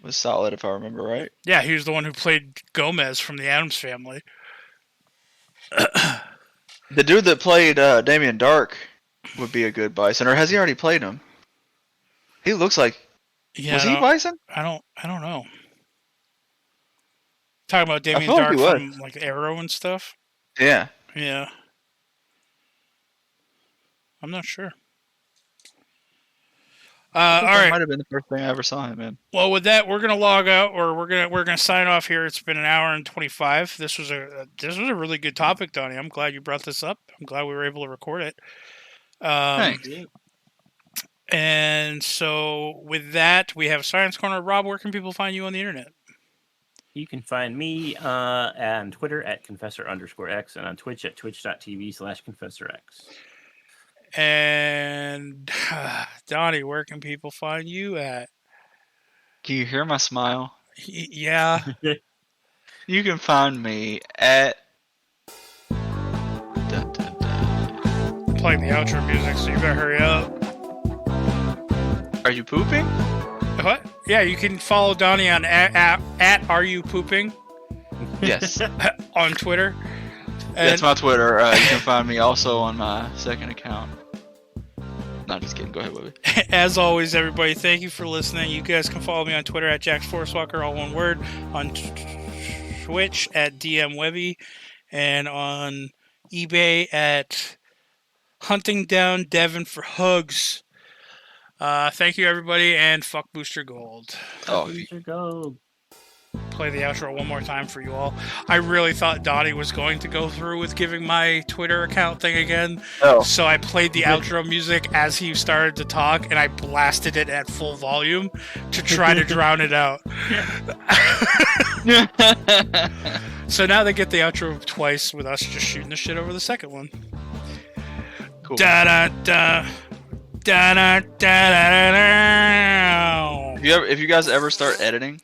was solid, if I remember right.
Yeah, he was the one who played Gomez from the Addams Family.
The dude that played Damien Dark would be a good Bison, or has he already played him? He looks like.
Yeah,
Was he Bison?
I don't know. Talking about Damien
feel like
Dark
he was.
from like Arrow and stuff.
Yeah.
Yeah. I'm not sure. All
That
right.
might have been the first thing I ever saw him in.
Well, with that, we're gonna log out, or we're gonna sign off here. It's been an hour and 25. This was a really good topic, Donnie. I'm glad you brought this up. I'm glad we were able to record it.
Thanks.
And so, with that, we have Science Corner. Rob, where can people find you on the internet?
You can find me on Twitter at Confessor_X and on Twitch at twitch.tv/ConfessorX.
And Donnie, where can people find you at?
Can you hear my smile?
Yeah.
You can find me at.
Playing the outro music, so you better hurry up.
Are you pooping?
What? Yeah, you can follow Donnie on at Are You Pooping
Yes.
on Twitter.
That's my Twitter. You can find me also on my second account. No, just kidding. Go ahead, Webby.
As always, everybody, thank you for listening. You guys can follow me on Twitter at JacksForceWalker, all one word. On Twitch at DM Webby. And on eBay at Hunting Down Devin for Hugs. Thank you, everybody, and fuck Booster Gold.
Oh,
Booster Gold.
Play the outro one more time for you all. I really thought Donnie was going to go through with giving my Twitter account thing again.
Oh.
So I played the outro music as he started to talk, and I blasted it at full volume to try to drown it out. So now they get the outro twice with us just shooting the shit over the second one.
Cool.
Da da da. Da da da da da.
If you guys ever start editing,